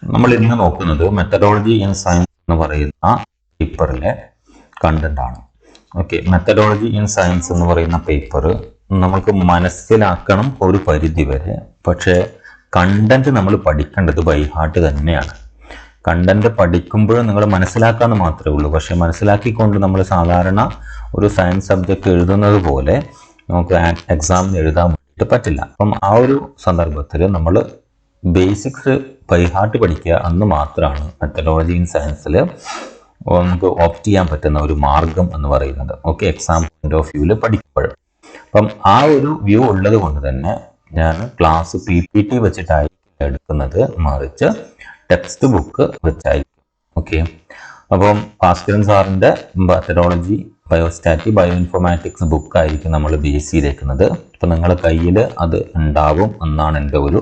നമ്മൾ ഇന്ന് നോക്കുന്നത് മെത്തഡോളജി ഇൻ സയൻസ് എന്ന് പറയുന്ന പേപ്പറിലെ കണ്ടന്റ് ആണ്. ഓക്കെ, മെത്തഡോളജി ഇൻ സയൻസ് എന്ന് പറയുന്ന പേപ്പർ നമുക്ക് മനസ്സിലാക്കണം ഒരു പരിധി വരെ. പക്ഷേ കണ്ടന്റ് നമ്മൾ പഠിക്കേണ്ടത് ബൈ ഹാർട്ട് തന്നെയാണ്. കണ്ടന്റ് പഠിക്കുമ്പോൾ നിങ്ങൾ മനസ്സിലാക്കാന്ന് മാത്രമേ ഉള്ളൂ. പക്ഷെ മനസ്സിലാക്കിക്കൊണ്ട് നമ്മൾ സാധാരണ ഒരു സയൻസ് സബ്ജക്റ്റ് എഴുതുന്നത് പോലെ നമുക്ക് എക്സാമിന് എഴുതാൻ വേണ്ടിയിട്ട് പറ്റില്ല. അപ്പം ആ ഒരു സന്ദർഭത്തിൽ നമ്മൾ ബേസിക്സ് ബൈ ഹാർട്ട് പഠിക്കുക എന്ന് മാത്രമാണ് മെത്തഡോളജി ഇൻ സയൻസിൽ നമുക്ക് ഓപ്റ്റ് ചെയ്യാൻ പറ്റുന്ന ഒരു മാർഗം എന്ന് പറയുന്നത്. ഓക്കെ, എക്സാം പോയിന്റ് ഓഫ് വ്യൂവിൽ പഠിക്കുമ്പോൾ. അപ്പം ആ ഒരു വ്യൂ ഉള്ളത് കൊണ്ട് തന്നെ ഞാൻ ക്ലാസ് PPT വെച്ചിട്ടായിരിക്കും എടുക്കുന്നത്, മറിച്ച് ടെക്സ്റ്റ് ബുക്ക് വെച്ചായിരിക്കും. ഓക്കെ, അപ്പം ഭാസ്കരൻ സാറിൻ്റെ മെത്തഡോളജി ബയോസ്റ്റാറ്റി ബയോ ഇൻഫോർമാറ്റിക്സ് ബുക്കായിരിക്കും നമ്മൾ ബേസ് ചെയ്തേക്കുന്നത്. അപ്പം നിങ്ങളുടെ കയ്യിൽ അത് ഉണ്ടാവും എന്നാണ് എൻ്റെ ഒരു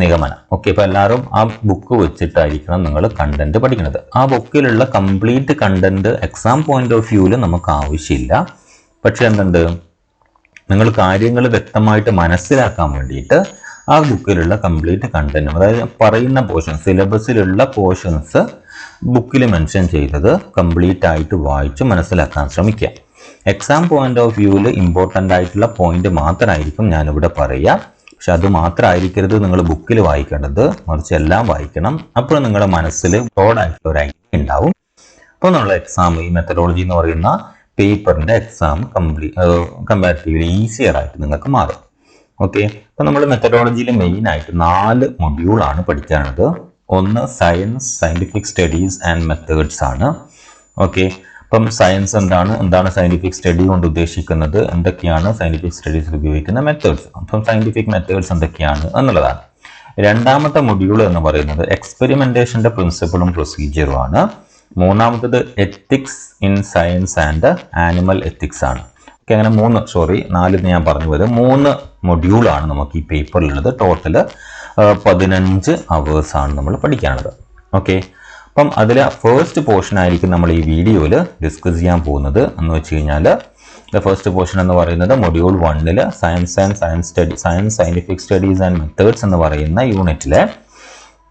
നിഗമനം. ഓക്കെ, അപ്പോൾ എല്ലാവരും ആ ബുക്ക് വെച്ചിട്ടായിരിക്കണം നിങ്ങൾ കണ്ടന്റ് പഠിക്കുന്നത്. ആ ബുക്കിലുള്ള complete content exam point of വ്യൂവിൽ നമുക്ക് ആവശ്യമില്ല. പക്ഷെ എന്തുണ്ട്, നിങ്ങൾ കാര്യങ്ങൾ വ്യക്തമായിട്ട് മനസ്സിലാക്കാൻ വേണ്ടിയിട്ട് ആ ബുക്കിലുള്ള കംപ്ലീറ്റ് കണ്ടന്റ്, അതായത് പറയുന്ന പോർഷൻസ്, സിലബസിലുള്ള പോർഷൻസ് ബുക്കിൽ മെൻഷൻ ചെയ്തത് കംപ്ലീറ്റ് ആയിട്ട് വായിച്ച് മനസ്സിലാക്കാൻ ശ്രമിക്കുക. എക്സാം പോയിന്റ് ഓഫ് വ്യൂവിൽ ഇമ്പോർട്ടൻ്റ് ആയിട്ടുള്ള പോയിന്റ് മാത്രമായിരിക്കും ഞാനിവിടെ പറയുക. പക്ഷെ അത് മാത്രമായിരിക്കരുത് നിങ്ങൾ ബുക്കിൽ വായിക്കേണ്ടത്, മറിച്ച് എല്ലാം വായിക്കണം. അപ്പോൾ നിങ്ങളുടെ മനസ്സിൽ ബ്രോഡായിട്ടുള്ള ഒരു ഐഡിയ ഉണ്ടാവും. അപ്പോൾ നമ്മൾ എക്സാം, ഈ മെത്തഡോളജി എന്ന് പറയുന്ന പേപ്പറിൻ്റെ എക്സാം കമ്പാരിറ്റീവ്ലി ഈസിയർ ആയിട്ട് നിങ്ങൾക്ക് മാറും. ഓക്കെ, അപ്പോൾ നമ്മൾ മെത്തഡോളജിയിൽ മെയിൻ ആയിട്ട് 4 മൊഡ്യൂളാണ് പഠിക്കാനുള്ളത്. ഒന്ന് science, scientific studies and methods ആണ്. ഓക്കെ, അപ്പം സയൻസ് എന്താണ് സയന്റിഫിക് സ്റ്റഡി കൊണ്ട് ഉദ്ദേശിക്കുന്നത്, എന്തൊക്കെയാണ് സയന്റിഫിക് സ്റ്റഡീസിൽ ഉപയോഗിക്കുന്ന മെത്തേഡ്സ്, അപ്പം സയന്റിഫിക് മെത്തേഡ്സ് എന്തൊക്കെയാണ് എന്നുള്ളതാണ്. രണ്ടാമത്തെ മൊഡ്യൂൾ എന്ന് പറയുന്നത് എക്സ്പെരിമെന്റേഷന്റെ പ്രിൻസിപ്പിളും പ്രൊസീജിയറും ആണ്. മൂന്നാമത്തത് ethics in science and animal ethics ആണ്. ഓക്കെ, അങ്ങനെ 4 ഞാൻ പറഞ്ഞു വരും. 3 മൊഡ്യൂളാണ് നമുക്ക് ഈ പേപ്പറിലുള്ളത്. ടോട്ടൽ 15 അവേഴ്സ് ആണ് നമ്മൾ പഠിക്കാനുള്ളത്. ഓക്കെ, അപ്പം അതിൽ ഫസ്റ്റ് പോർഷൻ ആയിരിക്കും നമ്മൾ ഈ വീഡിയോയിൽ ഡിസ്കസ് ചെയ്യാൻ പോകുന്നത്. എന്ന് വെച്ച് കഴിഞ്ഞാൽ ഫസ്റ്റ് പോർഷൻ എന്ന് പറയുന്നത് module 1 science and scientific studies and methods എന്ന് പറയുന്ന യൂണിറ്റിലെ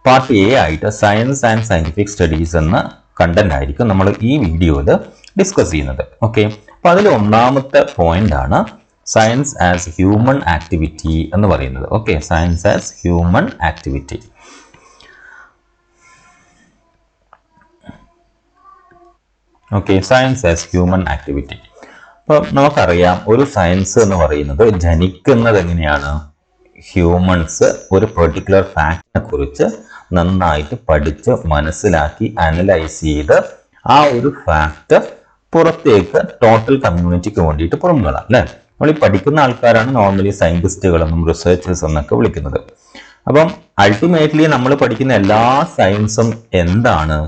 പാർട്ട് A ആയിട്ട് സയൻസ് ആൻഡ് സയന്റിഫിക് സ്റ്റഡീസ് എന്ന കണ്ടന്റ് ആയിരിക്കും നമ്മൾ ഈ വീഡിയോയിൽ ഡിസ്കസ് ചെയ്യുന്നത്. ഓക്കെ, അപ്പം അതിൽ ഒന്നാമത്തെ പോയിന്റ് ആണ് സയൻസ് ആസ് ഹ്യൂമൻ ആക്ടിവിറ്റി എന്ന് പറയുന്നത്. Okay, science as human activity. Okay, science as human activity. അപ്പോൾ നമുക്കറിയാം, ഒരു സയൻസ് എന്ന് പറയുന്നത് ജനിക്കുന്നത് എങ്ങനെയാണ്, ഹ്യൂമൻസ് ഒരു പെർട്ടിക്കുലർ ഫാക്റ്റിനെ കുറിച്ച് നന്നായിട്ട് പഠിച്ച് മനസ്സിലാക്കി അനലൈസ് ചെയ്ത് ആ ഒരു ഫാക്റ്റ് പുറത്തേക്ക് ടോട്ടൽ കമ്മ്യൂണിറ്റിക്ക് വേണ്ടിയിട്ട് പുറമുകളാണ് അല്ലേ. നമ്മൾ ഈ പഠിക്കുന്ന ആൾക്കാരാണ് നോർമലി സയന്റിസ്റ്റുകളെന്നും റിസർച്ചേഴ്സ് എന്നൊക്കെ വിളിക്കുന്നത്. അപ്പം അൾട്ടിമേറ്റ്ലി നമ്മൾ പഠിക്കുന്ന എല്ലാ സയൻസും എന്താണ്,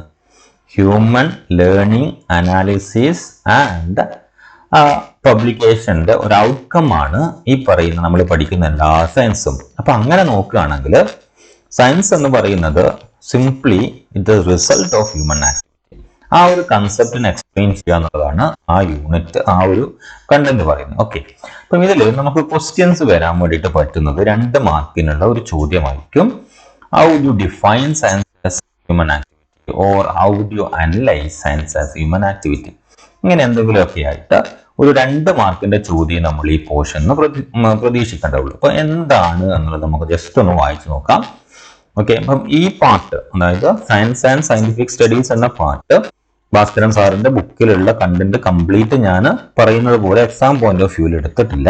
ഹ്യൂമൻ ലേണിംഗ്, അനാലിസിസ് ആൻഡ് പബ്ലിക്കേഷന്റെ ഒരു ഔട്ട്കം ആണ് ഈ പറയുന്ന നമ്മൾ പഠിക്കുന്ന എല്ലാ സയൻസും. അപ്പൊ അങ്ങനെ നോക്കുകയാണെങ്കിൽ സയൻസ് എന്ന് പറയുന്നത് simply the result of human activity. ആ ഒരു കൺസെപ്റ്റിനെ എക്സ്പ്ലെയിൻ ചെയ്യുക എന്നുള്ളതാണ് ആ യൂണിറ്റ്, ആ ഒരു കണ്ടന്റ് പറയുന്നത്. ഓക്കെ, അപ്പം ഇതിൽ നമുക്ക് ക്വസ്റ്റ്യൻസ് വരാൻ വേണ്ടിയിട്ട് പറ്റുന്നത് 2 മാർക്കിനുള്ള ഒരു ചോദ്യമായിരിക്കും. How do you define science as human activity or how do you analyse science as human activity. ഇങ്ങനെ എന്തെങ്കിലുമൊക്കെ ആയിട്ട് ഒരു 2 മാർക്കിന്റെ ചോദ്യം നമ്മൾ ഈ പോർഷന് പ്രതീക്ഷിക്കേണ്ടതുള്ളൂ. അപ്പൊ എന്താണ് എന്നുള്ളത് നമുക്ക് ജസ്റ്റ് ഒന്ന് വായിച്ചു നോക്കാം. ഓക്കെ, അപ്പം ഈ പാർട്ട്, അതായത് സയൻസ് ആൻഡ് സയന്റിഫിക് സ്റ്റഡീസ് എന്ന പാർട്ട് ഭാസ്കരൻ സാറിന്റെ ബുക്കിലുള്ള കണ്ടന്റ് കംപ്ലീറ്റ് ഞാൻ പറയുന്നത് പോലെ എക്സാം പോയിന്റ് ഓഫ് വ്യൂവിൽ എടുത്തിട്ടില്ല.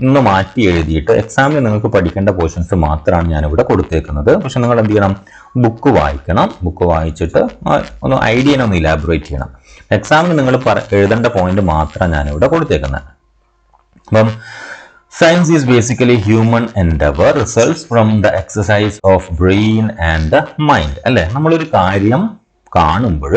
ഇന്ന് മാറ്റി എഴുതിയിട്ട് എക്സാമിൽ നിങ്ങൾക്ക് പഠിക്കേണ്ട പോർഷൻസ് മാത്രമാണ് ഞാനിവിടെ കൊടുത്തേക്കുന്നത്. പക്ഷെ നിങ്ങൾ എന്ത് ചെയ്യണം, ബുക്ക് വായിക്കണം. ബുക്ക് വായിച്ചിട്ട് ഒന്ന് ഐഡിയനെ ഒന്ന് ഇലാബറേറ്റ് ചെയ്യണം. എക്സാമിന് നിങ്ങൾ എഴുതേണ്ട പോയിന്റ് മാത്രമാണ് ഞാനിവിടെ കൊടുത്തേക്കുന്നത്. അപ്പം science is basically human Endeavour results from the exercise of brain and mind അല്ലെ. നമ്മളൊരു കാര്യം കാണുമ്പോൾ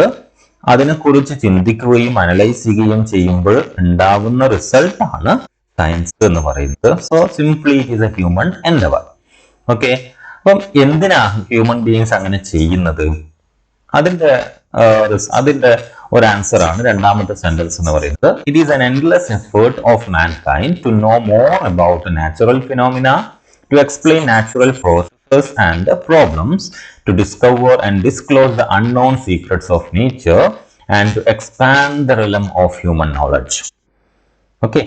അതിനെക്കുറിച്ച് ചിന്തിക്കുകയും അനലൈസ് ചെയ്യുകയും ചെയ്യുമ്പോൾ ഉണ്ടാവുന്ന റിസൾട്ട് ആണ് സയൻസ് എന്ന് പറയുന്നത്. So simply it is a human Endeavour. Okay, അപ്പം എന്തിനാ ഹ്യൂമൻ ബീയിങ്സ് അങ്ങനെ ചെയ്യുന്നത്, അതിന്റെ ഒരു ആൻസർ ആണ് രണ്ടാമത്തെ സെന്റൻസ് എന്ന് പറയുന്നത്. It is an endless effort of mankind to know more about natural phenomena, to explain natural process answers and the problems, to discover and disclose the unknown secrets of nature, and to expand the realm of human knowledge. Okay.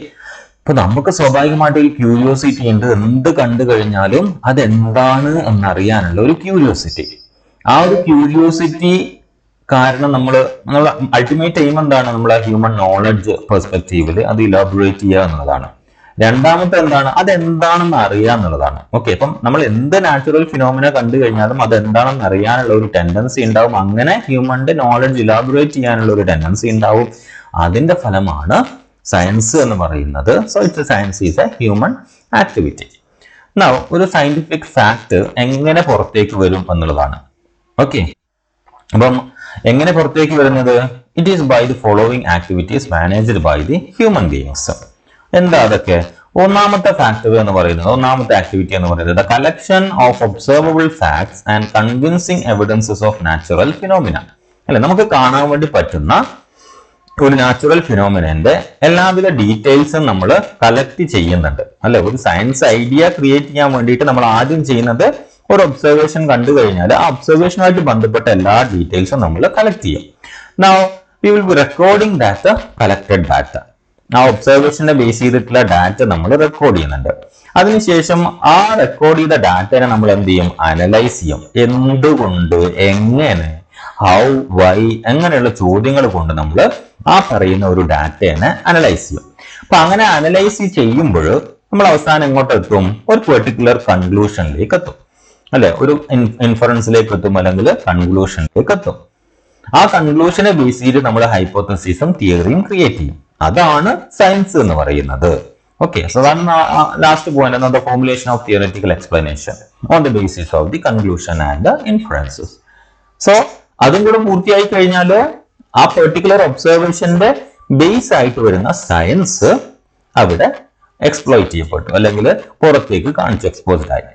ഇപ്പൊ നമുക്ക് സ്വാഭാവികമായിട്ട് ഒരു curiosity ഉണ്ട്. എന്ത് കണ്ടു കഴിഞ്ഞാലും അതെന്താണ് എന്നറിയാനുള്ള ഒരു ക്യൂരിയോസിറ്റി. ആ ഒരു ക്യൂരിയോസിറ്റി കാരണം നമ്മൾ അൾട്ടിമേറ്റ് എയിം എന്താണ്? നമ്മളെ ഹ്യൂമൻ നോളജ് പെർസ്പെക്റ്റീവിൽ അത് ഇലാബറേറ്റ് ചെയ്യുക എന്നുള്ളതാണ്. രണ്ടാമത്തെ എന്താണ്? അതെന്താണെന്ന് അറിയുക എന്നുള്ളതാണ്. ഓക്കെ, അപ്പം നമ്മൾ എന്ത് നാച്ചുറൽ ഫിനോമിന കണ്ടു കഴിഞ്ഞാലും അതെന്താണെന്ന് അറിയാനുള്ള ഒരു ടെൻഡൻസി ഉണ്ടാവും. അങ്ങനെ ഹ്യൂമന്റെ നോളജ് ഇലാബറേറ്റ് ചെയ്യാനുള്ള ഒരു ടെൻഡൻസി ഉണ്ടാവും. അതിന്റെ ഫലമാണ് സയൻസ് എന്ന് പറയുന്നത്. So it's science is a human activity. Now ഒരു സയന്റിഫിക് ഫാക്ട് എങ്ങനെ പുറത്തേക്ക് വരും എന്നുള്ളതാണ്. ഓക്കെ, അപ്പം എങ്ങനെ പുറത്തേക്ക് വരുന്നത്? It is by the following activities managed by the human beings. എന്താ അതൊക്കെ? ഒന്നാമത്തെ ഫാക്ടർ എന്ന് പറയുന്നത്, ഒന്നാമത്തെ ആക്ടിവിറ്റി എന്ന് പറയുന്നത് the collection of observable facts and convincing evidences of natural phenomena. അല്ലെ, നമുക്ക് കാണാൻ വേണ്ടി പറ്റുന്ന ഒരു നാച്ചുറൽ ഫിനോമിനന്റെ എല്ലാവിധ ഡീറ്റെയിൽസും നമ്മൾ കളക്ട് ചെയ്യുന്നുണ്ട്. അല്ലെ, ഒരു സയൻസ് ഐഡിയ ക്രിയേറ്റ് ചെയ്യാൻ വേണ്ടിയിട്ട് നമ്മൾ ആദ്യം ചെയ്യുന്നത് ഒരു ഒബ്സർവേഷൻ കണ്ടു കഴിഞ്ഞാൽ ആ ഒബ്സർവേഷനുമായിട്ട് ബന്ധപ്പെട്ട എല്ലാ ഡീറ്റെയിൽസും നമ്മൾ കളക്ട് ചെയ്യും. Now we will be recording that collected data. ആ ഒബ്സർവേഷനെ ബേസ് ചെയ്തിട്ടുള്ള ഡാറ്റ നമ്മൾ റെക്കോർഡ് ചെയ്യുന്നുണ്ട്. അതിനുശേഷം ആ റെക്കോർഡ് ചെയ്ത ഡാറ്റനെ നമ്മൾ എന്ത് ചെയ്യും? അനലൈസ് ചെയ്യും. എന്തുകൊണ്ട്, എങ്ങനെ, ഹൗ, വൈ, അങ്ങനെയുള്ള ചോദ്യങ്ങൾ കൊണ്ട് നമ്മൾ ആ പറയുന്ന ഒരു ഡാറ്റയെ അനലൈസ് ചെയ്യും. അപ്പൊ അങ്ങനെ അനലൈസ് ചെയ്യുമ്പോൾ നമ്മൾ അവസാനം എങ്ങോട്ട് എത്തും? ഒരു പെർട്ടിക്കുലർ കൺക്ലൂഷനിലേക്ക് എത്തും. അല്ലെ, ഒരു ഇൻഫറൻസിലേക്ക് എത്തും, അല്ലെങ്കിൽ കൺക്ലൂഷനിലേക്ക് എത്തും. ആ കൺക്ലൂഷനെ ബേസ് ചെയ്ത് നമ്മൾ ഹൈപ്പോത്തസിസും തിയറിയും ക്രിയേറ്റ് ചെയ്യും. അതാണ് സയൻസ് എന്ന് പറയുന്നത്. ഓക്കെ, സോ അതാണ് last point, the formulation of theoretical explanation on the basis of the conclusion and the inferences. So അതും കൂടെ പൂർത്തിയായി കഴിഞ്ഞാൽ ആ പെർട്ടിക്കുലർ ഒബ്സർവേഷന്റെ ബേസ് ആയിട്ട് വരുന്ന സയൻസ് അവിടെ എക്സ്പ്ലോയിറ്റ് ചെയ്യപ്പെട്ടു, അല്ലെങ്കിൽ പുറത്തേക്ക് കാണിച്ചു, എക്സ്പോസ്ഡ് ആയി.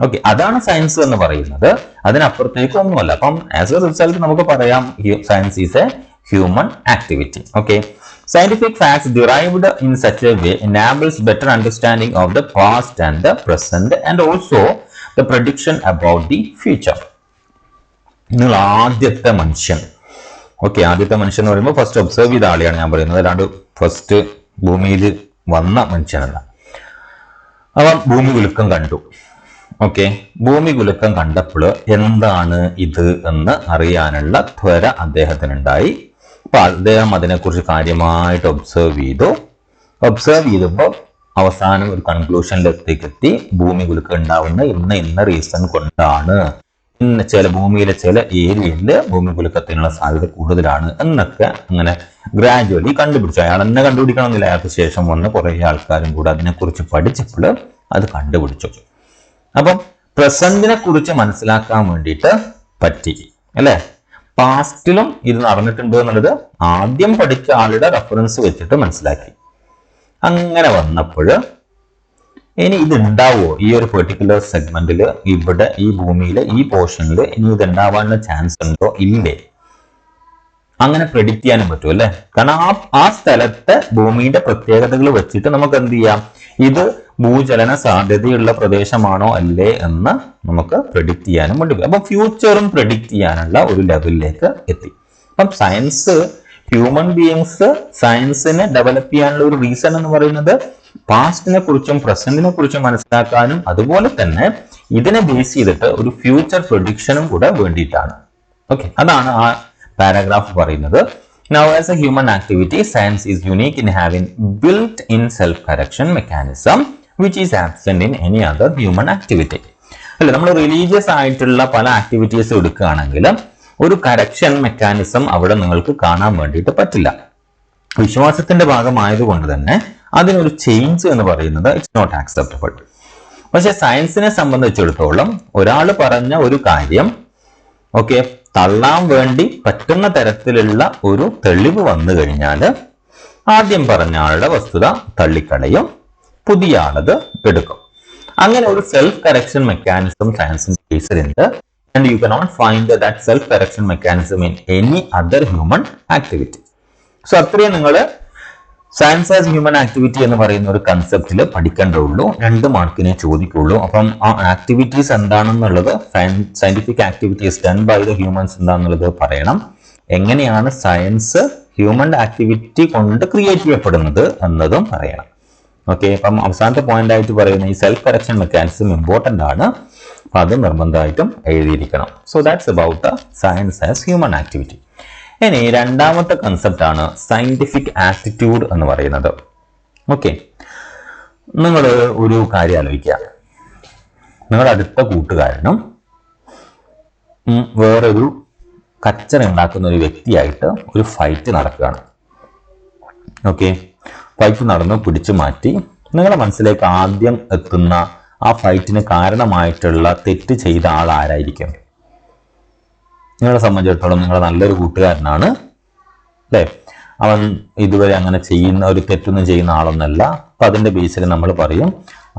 ഓക്കെ, അതാണ് സയൻസ് എന്ന് പറയുന്നത്. അതിനപ്പുറത്തേക്ക് ഒന്നുമല്ല. അപ്പം ആസ് എ റിസൾട്ട് നമുക്ക് പറയാം science is a human activity. Okay, scientific facts derived in such a way enables better understanding of the past and the present and also the prediction about the future. നിങ്ങൾ ആദ്യത്തെ മനുഷ്യൻ, okay, ആദ്യത്തെ മനുഷ്യൻ എന്ന് പറയുമ്പോൾ first observe ചെയ്ത ആളെയാണ് ഞാൻ പറയുന്നത്, അല്ലാണ്ട് ഫസ്റ്റ് ഭൂമിയിൽ വന്ന മനുഷ്യനല്ല. അവൻ ഭൂമി കുലുക്കം കണ്ടു. ഓക്കെ, ഭൂമി കുലുക്കം കണ്ടപ്പോൾ എന്താണ് ഇത് എന്ന് അറിയാനുള്ള ത്വര അദ്ദേഹത്തിനുണ്ടായി. അപ്പൊ അദ്ദേഹം അതിനെക്കുറിച്ച് കാര്യമായിട്ട് ഒബ്സർവ് ചെയ്തപ്പോൾ അവസാനം ഒരു കൺക്ലൂഷനിലേക്ക് എത്തി. ഭൂമി കുലുക്കം ഉണ്ടാവുന്ന ഇന്ന റീസൺ കൊണ്ടാണ്, ഭൂമിയിലെ ചില ഏരിയയിൽ ഭൂമി കുലുക്കത്തിനുള്ള സാധ്യത കൂടുതലാണ് എന്നൊക്കെ അങ്ങനെ ഗ്രാജുവലി കണ്ടുപിടിച്ചു. അയാൾ തന്നെ കണ്ടുപിടിക്കണമെന്നില്ല, അയാൾക്ക് ശേഷം വന്ന് കുറെ ആൾക്കാരും കൂടെ അതിനെക്കുറിച്ച് പഠിച്ചപ്പോൾ അത് കണ്ടുപിടിച്ചു. അപ്പം പ്രസന്റിനെ കുറിച്ച് മനസ്സിലാക്കാൻ വേണ്ടിയിട്ട് പറ്റി, അല്ലെ. പാസ്റ്റിലും ഇത് നടന്നിട്ടുണ്ട് എന്നുള്ളത് ആദ്യം പഠിച്ച ആളുടെ റെഫറൻസ് വെച്ചിട്ട് മനസ്സിലാക്കി. അങ്ങനെ വന്നപ്പോൾ ഇനി ഇത് ഉണ്ടാവുമോ ഈ ഒരു പെർട്ടിക്കുലർ സെഗ്മെന്റിൽ, ഇവിടെ ഈ ഭൂമിയിലെ ഈ പോർഷനിൽ ഇനി ഇത് ഉണ്ടാവാനുള്ള ചാൻസ് ഉണ്ടോ ഇല്ലേ, അങ്ങനെ പ്രെഡിക്റ്റ് ചെയ്യാനും പറ്റും, അല്ലെ. കാരണം ആ സ്ഥലത്തെ ഭൂമിയുടെ പ്രത്യേകതകൾ വെച്ചിട്ട് നമുക്ക് എന്ത് ചെയ്യാം, ഇത് ഭൂചലന സാധ്യതയുള്ള പ്രദേശമാണോ അല്ലേ എന്ന് നമുക്ക് പ്രെഡിക്റ്റ് ചെയ്യാനും വേണ്ടി. അപ്പൊ ഫ്യൂച്ചറും പ്രെഡിക്റ്റ് ചെയ്യാനുള്ള ഒരു ലെവലിലേക്ക് എത്തി. അപ്പം സയൻസ്, ഹ്യൂമൻ ബീയിങ്സ് സയൻസിനെ ഡെവലപ്പ് ചെയ്യാനുള്ള ഒരു റീസൺ എന്ന് പറയുന്നത് പാസ്റ്റിനെ കുറിച്ചും പ്രസന്റിനെ കുറിച്ചും മനസ്സിലാക്കാനും അതുപോലെ തന്നെ ഇതിനെ ബേസ് ചെയ്തിട്ട് ഒരു ഫ്യൂച്ചർ പ്രൊഡിക്ഷനും കൂടെ വേണ്ടിയിട്ടാണ്. ഓക്കെ, അതാണ് ആ പാരഗ്രാഫ് പറയുന്നത്. Now, as a human activity, science is unique in having built-in self-correction mechanism which is absent in any other human activity. അല്ലെ, നമ്മൾ റിലീജിയസ് ആയിട്ടുള്ള പല ആക്ടിവിറ്റീസ് എടുക്കുകയാണെങ്കിൽ ഒരു കറക്ഷൻ മെക്കാനിസം അവിടെ നിങ്ങൾക്ക് കാണാൻ വേണ്ടിയിട്ട് പറ്റില്ല. വിശ്വാസത്തിന്റെ ഭാഗമായതുകൊണ്ട് തന്നെ അതിനൊരു ചേഞ്ച് എന്ന് പറയുന്നത് ഇറ്റ്സ് നോട്ട് ആക്സെപ്റ്റബിൾ. പക്ഷെ സയൻസിനെ സംബന്ധിച്ചിടത്തോളം ഒരാൾ പറഞ്ഞ ഒരു കാര്യം ഓക്കെ തള്ളാൻ വേണ്ടി പറ്റുന്ന തരത്തിലുള്ള ഒരു തെളിവ് വന്നു കഴിഞ്ഞാൽ ആദ്യം പറഞ്ഞ ആളുടെ വസ്തുത തള്ളിക്കളയും, പുതിയ ആളത് എടുക്കും. അങ്ങനെ ഒരു സെൽഫ് കറക്ഷൻ മെക്കാനിസം സയൻസിന്റെ കേസിലുണ്ട്. And you cannot find that self correction mechanism in any other human activity. So അത്രയും നിങ്ങൾ സയൻസ് ആസ് ഹ്യൂമൻ ആക്ടിവിറ്റി എന്ന് പറയുന്ന ഒരു കൺസെപ്റ്റിൽ പഠിക്കേണ്ടതുള്ളൂ, 2 മാർക്കിനെ ചോദിക്കുള്ളൂ. അപ്പം ആ ആക്ടിവിറ്റീസ് എന്താണെന്നുള്ളത്, scientific activities done by the humans എന്താണെന്നുള്ളത് പറയണം. എങ്ങനെയാണ് സയൻസ് ഹ്യൂമൻ ആക്ടിവിറ്റി കൊണ്ട് ക്രിയേറ്റ് ചെയ്യപ്പെടുന്നത് എന്നതും പറയണം. ഓക്കെ, അപ്പം അവസാനത്തെ പോയിന്റ് ആയിട്ട് പറയുന്ന ഈ സെൽഫ് കറക്ഷൻ മെക്കാനിസം ഇമ്പോർട്ടന്റ് ആണ്. അപ്പൊ അത് നിർബന്ധമായിട്ടും എഴുതിയിരിക്കണം. So that's about the science as human activity. ഇനി രണ്ടാമത്തെ കൺസെപ്റ്റ് ആണ് സയന്റിഫിക് ആറ്റിറ്റ്യൂഡ് എന്ന് പറയുന്നത്. ഓക്കെ, നിങ്ങൾ ഒരു കാര്യം ആലോചിക്കുക. നിങ്ങളുടെ അടുത്ത കൂട്ടുകാരനും വേറൊരു കച്ചറ ഉണ്ടാക്കുന്ന ഒരു വ്യക്തിയായിട്ട് ഒരു ഫൈറ്റ് നടക്കുകയാണ്. ഓക്കെ, ഫൈറ്റ് നടന്ന് പിടിച്ചു മാറ്റി നിങ്ങളുടെ മനസ്സിലേക്ക് ആദ്യം എത്തുന്ന ആ ഫൈറ്റിന് കാരണമായിട്ടുള്ള തെറ്റ് ചെയ്ത ആൾ ആരായിരിക്കും? നിങ്ങളെ സംബന്ധിച്ചിടത്തോളം നിങ്ങളുടെ നല്ലൊരു കൂട്ടുകാരനാണ് അല്ലേ, അവൻ ഇതുവരെ അങ്ങനെ ചെയ്യുന്ന ഒരു തെറ്റൊന്നും ചെയ്യുന്ന ആളൊന്നല്ല. അപ്പൊ അതിന്റെ ബേസിൽ നമ്മൾ പറയും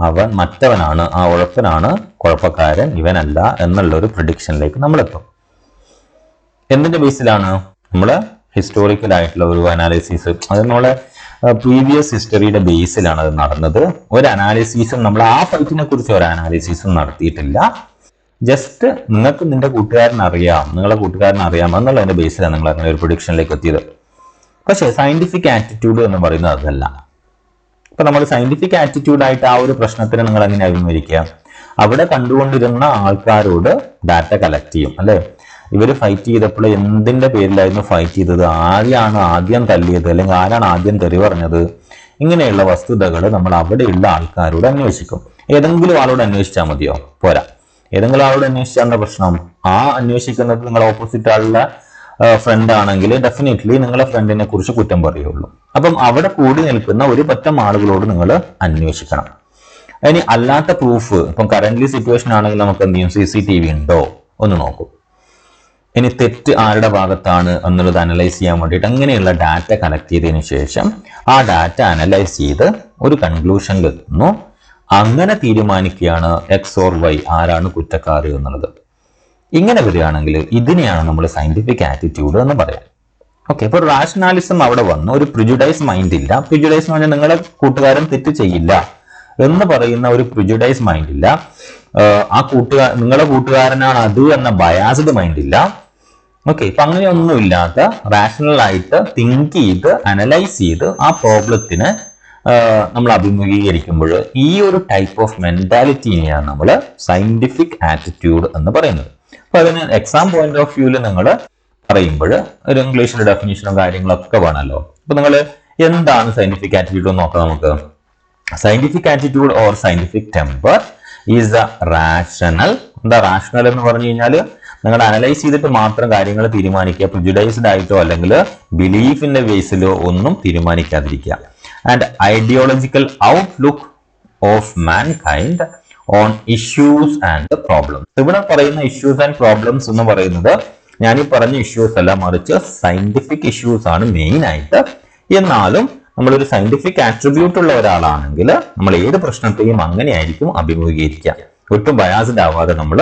അവൻ മറ്റവനാണ്, ആ ഉഴപ്പനാണ് കുഴപ്പക്കാരൻ, ഇവനല്ല എന്നുള്ള ഒരു പ്രഡിക്ഷനിലേക്ക് നമ്മൾ എത്തും. എന്തിന്റെ ബേസിലാണ്? നമ്മള് ഹിസ്റ്റോറിക്കൽ ആയിട്ടുള്ള ഒരു അനാലിസിസ്, അത് നമ്മളെ പ്രീവിയസ് ഹിസ്റ്ററിയുടെ ബേസിലാണ് അത് നടന്നത്. ഒരു അനാലിസിസും നമ്മൾ ആ ഫൈറ്റിനെ കുറിച്ച് ഒരു അനാലിസിസും നടത്തിയിട്ടില്ല. ജസ്റ്റ് നിങ്ങൾക്ക് നിന്റെ കൂട്ടുകാരൻ അറിയാം, നിങ്ങളെ കൂട്ടുകാരൻ അറിയാം എന്നുള്ളതിന്റെ ബേസിലാണ് നിങ്ങൾ അങ്ങനെ ഒരു പ്രൊഡിക്ഷനിലേക്ക് എത്തിയത്. പക്ഷേ സയന്റിഫിക് ആറ്റിറ്റ്യൂഡ് എന്ന് പറയുന്നത് അതല്ല. ഇപ്പൊ നമ്മൾ സയന്റിഫിക് ആറ്റിറ്റ്യൂഡായിട്ട് ആ ഒരു പ്രശ്നത്തിന് നിങ്ങൾ എങ്ങനെ അഭിമുഖീകരിക്കുക? അവിടെ കണ്ടുകൊണ്ടിരുന്ന ആൾക്കാരോട് ഡാറ്റ കളക്ട് ചെയ്യും അല്ലെ. ഇവര് ഫൈറ്റ് ചെയ്തപ്പോൾ എന്തിന്റെ പേരിലായിരുന്നു ഫൈറ്റ് ചെയ്തത്, ആരെയാണ് ആദ്യം തല്ലിയത്, അല്ലെങ്കിൽ ആരാണ് ആദ്യം തെറി പറഞ്ഞത്, ഇങ്ങനെയുള്ള വസ്തുതകൾ നമ്മൾ അവിടെയുള്ള ആൾക്കാരോട് അന്വേഷിക്കും. ഏതെങ്കിലും ആളോട് അന്വേഷിച്ചാൽ മതിയോ? പോരാ. ഏതെങ്കിലും ആളോട് അന്വേഷിച്ചാൽ പ്രശ്നം, ആ അന്വേഷിക്കുന്നത് നിങ്ങൾ ഓപ്പോസിറ്റ് ആളുടെ ഫ്രണ്ട് ആണെങ്കിൽ ഡെഫിനറ്റ്ലി നിങ്ങളെ ഫ്രണ്ടിനെ കുറിച്ച് കുറ്റം പറയുള്ളൂ. അപ്പം അവിടെ കൂടി നിൽക്കുന്ന ഒരു പറ്റം ആളുകളോട് നിങ്ങൾ അന്വേഷിക്കണം. ഇനി അല്ലാത്ത പ്രൂഫ്, ഇപ്പം കറന്റ്ലി സിറ്റുവേഷൻ ആണെങ്കിൽ നമുക്ക് എന്ത് ചെയ്യും? CCTV ഉണ്ടോ ഒന്ന് നോക്കും. ഇനി തെറ്റ് ആരുടെ ഭാഗത്താണ് എന്നുള്ളത് അനലൈസ് ചെയ്യാൻ വേണ്ടിയിട്ട് അങ്ങനെയുള്ള ഡാറ്റ കളക്ട് ചെയ്തതിനു ശേഷം ആ ഡാറ്റ അനലൈസ് ചെയ്ത് ഒരു കൺക്ലൂഷനിൽ എത്തുന്നു. അങ്ങനെ തീരുമാനിക്കുകയാണ് എക്സ് ഓർ വൈ ആരാണ് കുറ്റക്കാർ എന്നുള്ളത്. ഇങ്ങനെ വരികയാണെങ്കിൽ ഇതിനെയാണ് നമ്മൾ സയന്റിഫിക് ആറ്റിറ്റ്യൂഡ് എന്ന് പറയാം. ഓക്കെ, ഇപ്പൊ റാഷണാലിസം അവിടെ വന്നു, ഒരു പ്രിജുഡൈസ് മൈൻഡ് ഇല്ല. പ്രിജുഡൈസ് എന്ന് പറഞ്ഞാൽ നിങ്ങളെ കൂട്ടുകാരൻ തെറ്റ് ചെയ്യില്ല എന്ന് പറയുന്ന ഒരു പ്രിജുഡൈസ് മൈൻഡ് ഇല്ല. ആ നിങ്ങളുടെ കൂട്ടുകാരനാണ് അത് എന്ന ബയാസ്ഡ് മൈൻഡ് ഇല്ല. ഓക്കെ, ഇപ്പൊ അങ്ങനെയൊന്നും ഇല്ലാത്ത റാഷണൽ ആയിട്ട് തിങ്ക് ചെയ്ത് അനലൈസ് ചെയ്ത് ആ പ്രോബ്ലത്തിന് നമ്മൾ അഭിമുഖീകരിക്കുമ്പോൾ ഈ ഒരു ടൈപ്പ് ഓഫ് മെന്റാലിറ്റിനെയാണ് നമ്മൾ സയന്റിഫിക് ആറ്റിറ്റ്യൂഡ് എന്ന് പറയുന്നത്. അപ്പൊ അതിന് എക്സാം പോയിന്റ് ഓഫ് വ്യൂവിൽ നിങ്ങൾ പറയുമ്പോൾ ഒരു ഇംഗ്ലീഷിലെ ഡെഫിനിഷനും കാര്യങ്ങളൊക്കെ വേണമല്ലോ. അപ്പൊ നിങ്ങൾ എന്താണ് സയന്റിഫിക് ആറ്റിറ്റ്യൂഡ് എന്ന് നോക്കാം നമുക്ക്. Scientific attitude or scientific temper is A rational. എന്താ റാഷണൽ എന്ന് പറഞ്ഞു കഴിഞ്ഞാൽ നിങ്ങൾ അനലൈസ് ചെയ്തിട്ട് മാത്രം കാര്യങ്ങൾ തീരുമാനിക്കുക, പ്രിജുഡൈസ്ഡ് ആയിട്ടോ അല്ലെങ്കിൽ ബിലീഫിന്റെ ബേസിലോ ഒന്നും തീരുമാനിക്കാതിരിക്കുക. And ideological outlook of mankind on issues and problems. ഇവിടെ പറയുന്ന ഇഷ്യൂസ് ആൻഡ് പ്രോബ്ലംസ് എന്ന് പറയുന്നത് ഞാൻ ഈ പറഞ്ഞ ഇഷ്യൂസ് അല്ല, മറിച്ച് സയന്റിഫിക് ഇഷ്യൂസ് ആണ് മെയിൻ ആയിട്ട്. എന്നാലും നമ്മളൊരു സയന്റിഫിക് ആട്രിബ്യൂട്ട് ഉള്ള ഒരാളാണെങ്കിൽ നമ്മൾ ഏത് പ്രശ്നത്തെയും അങ്ങനെയായിരിക്കും അഭിമുഖീകരിക്കുക. ഒട്ടും ബയാസ്ഡ് ആവാതെ നമ്മൾ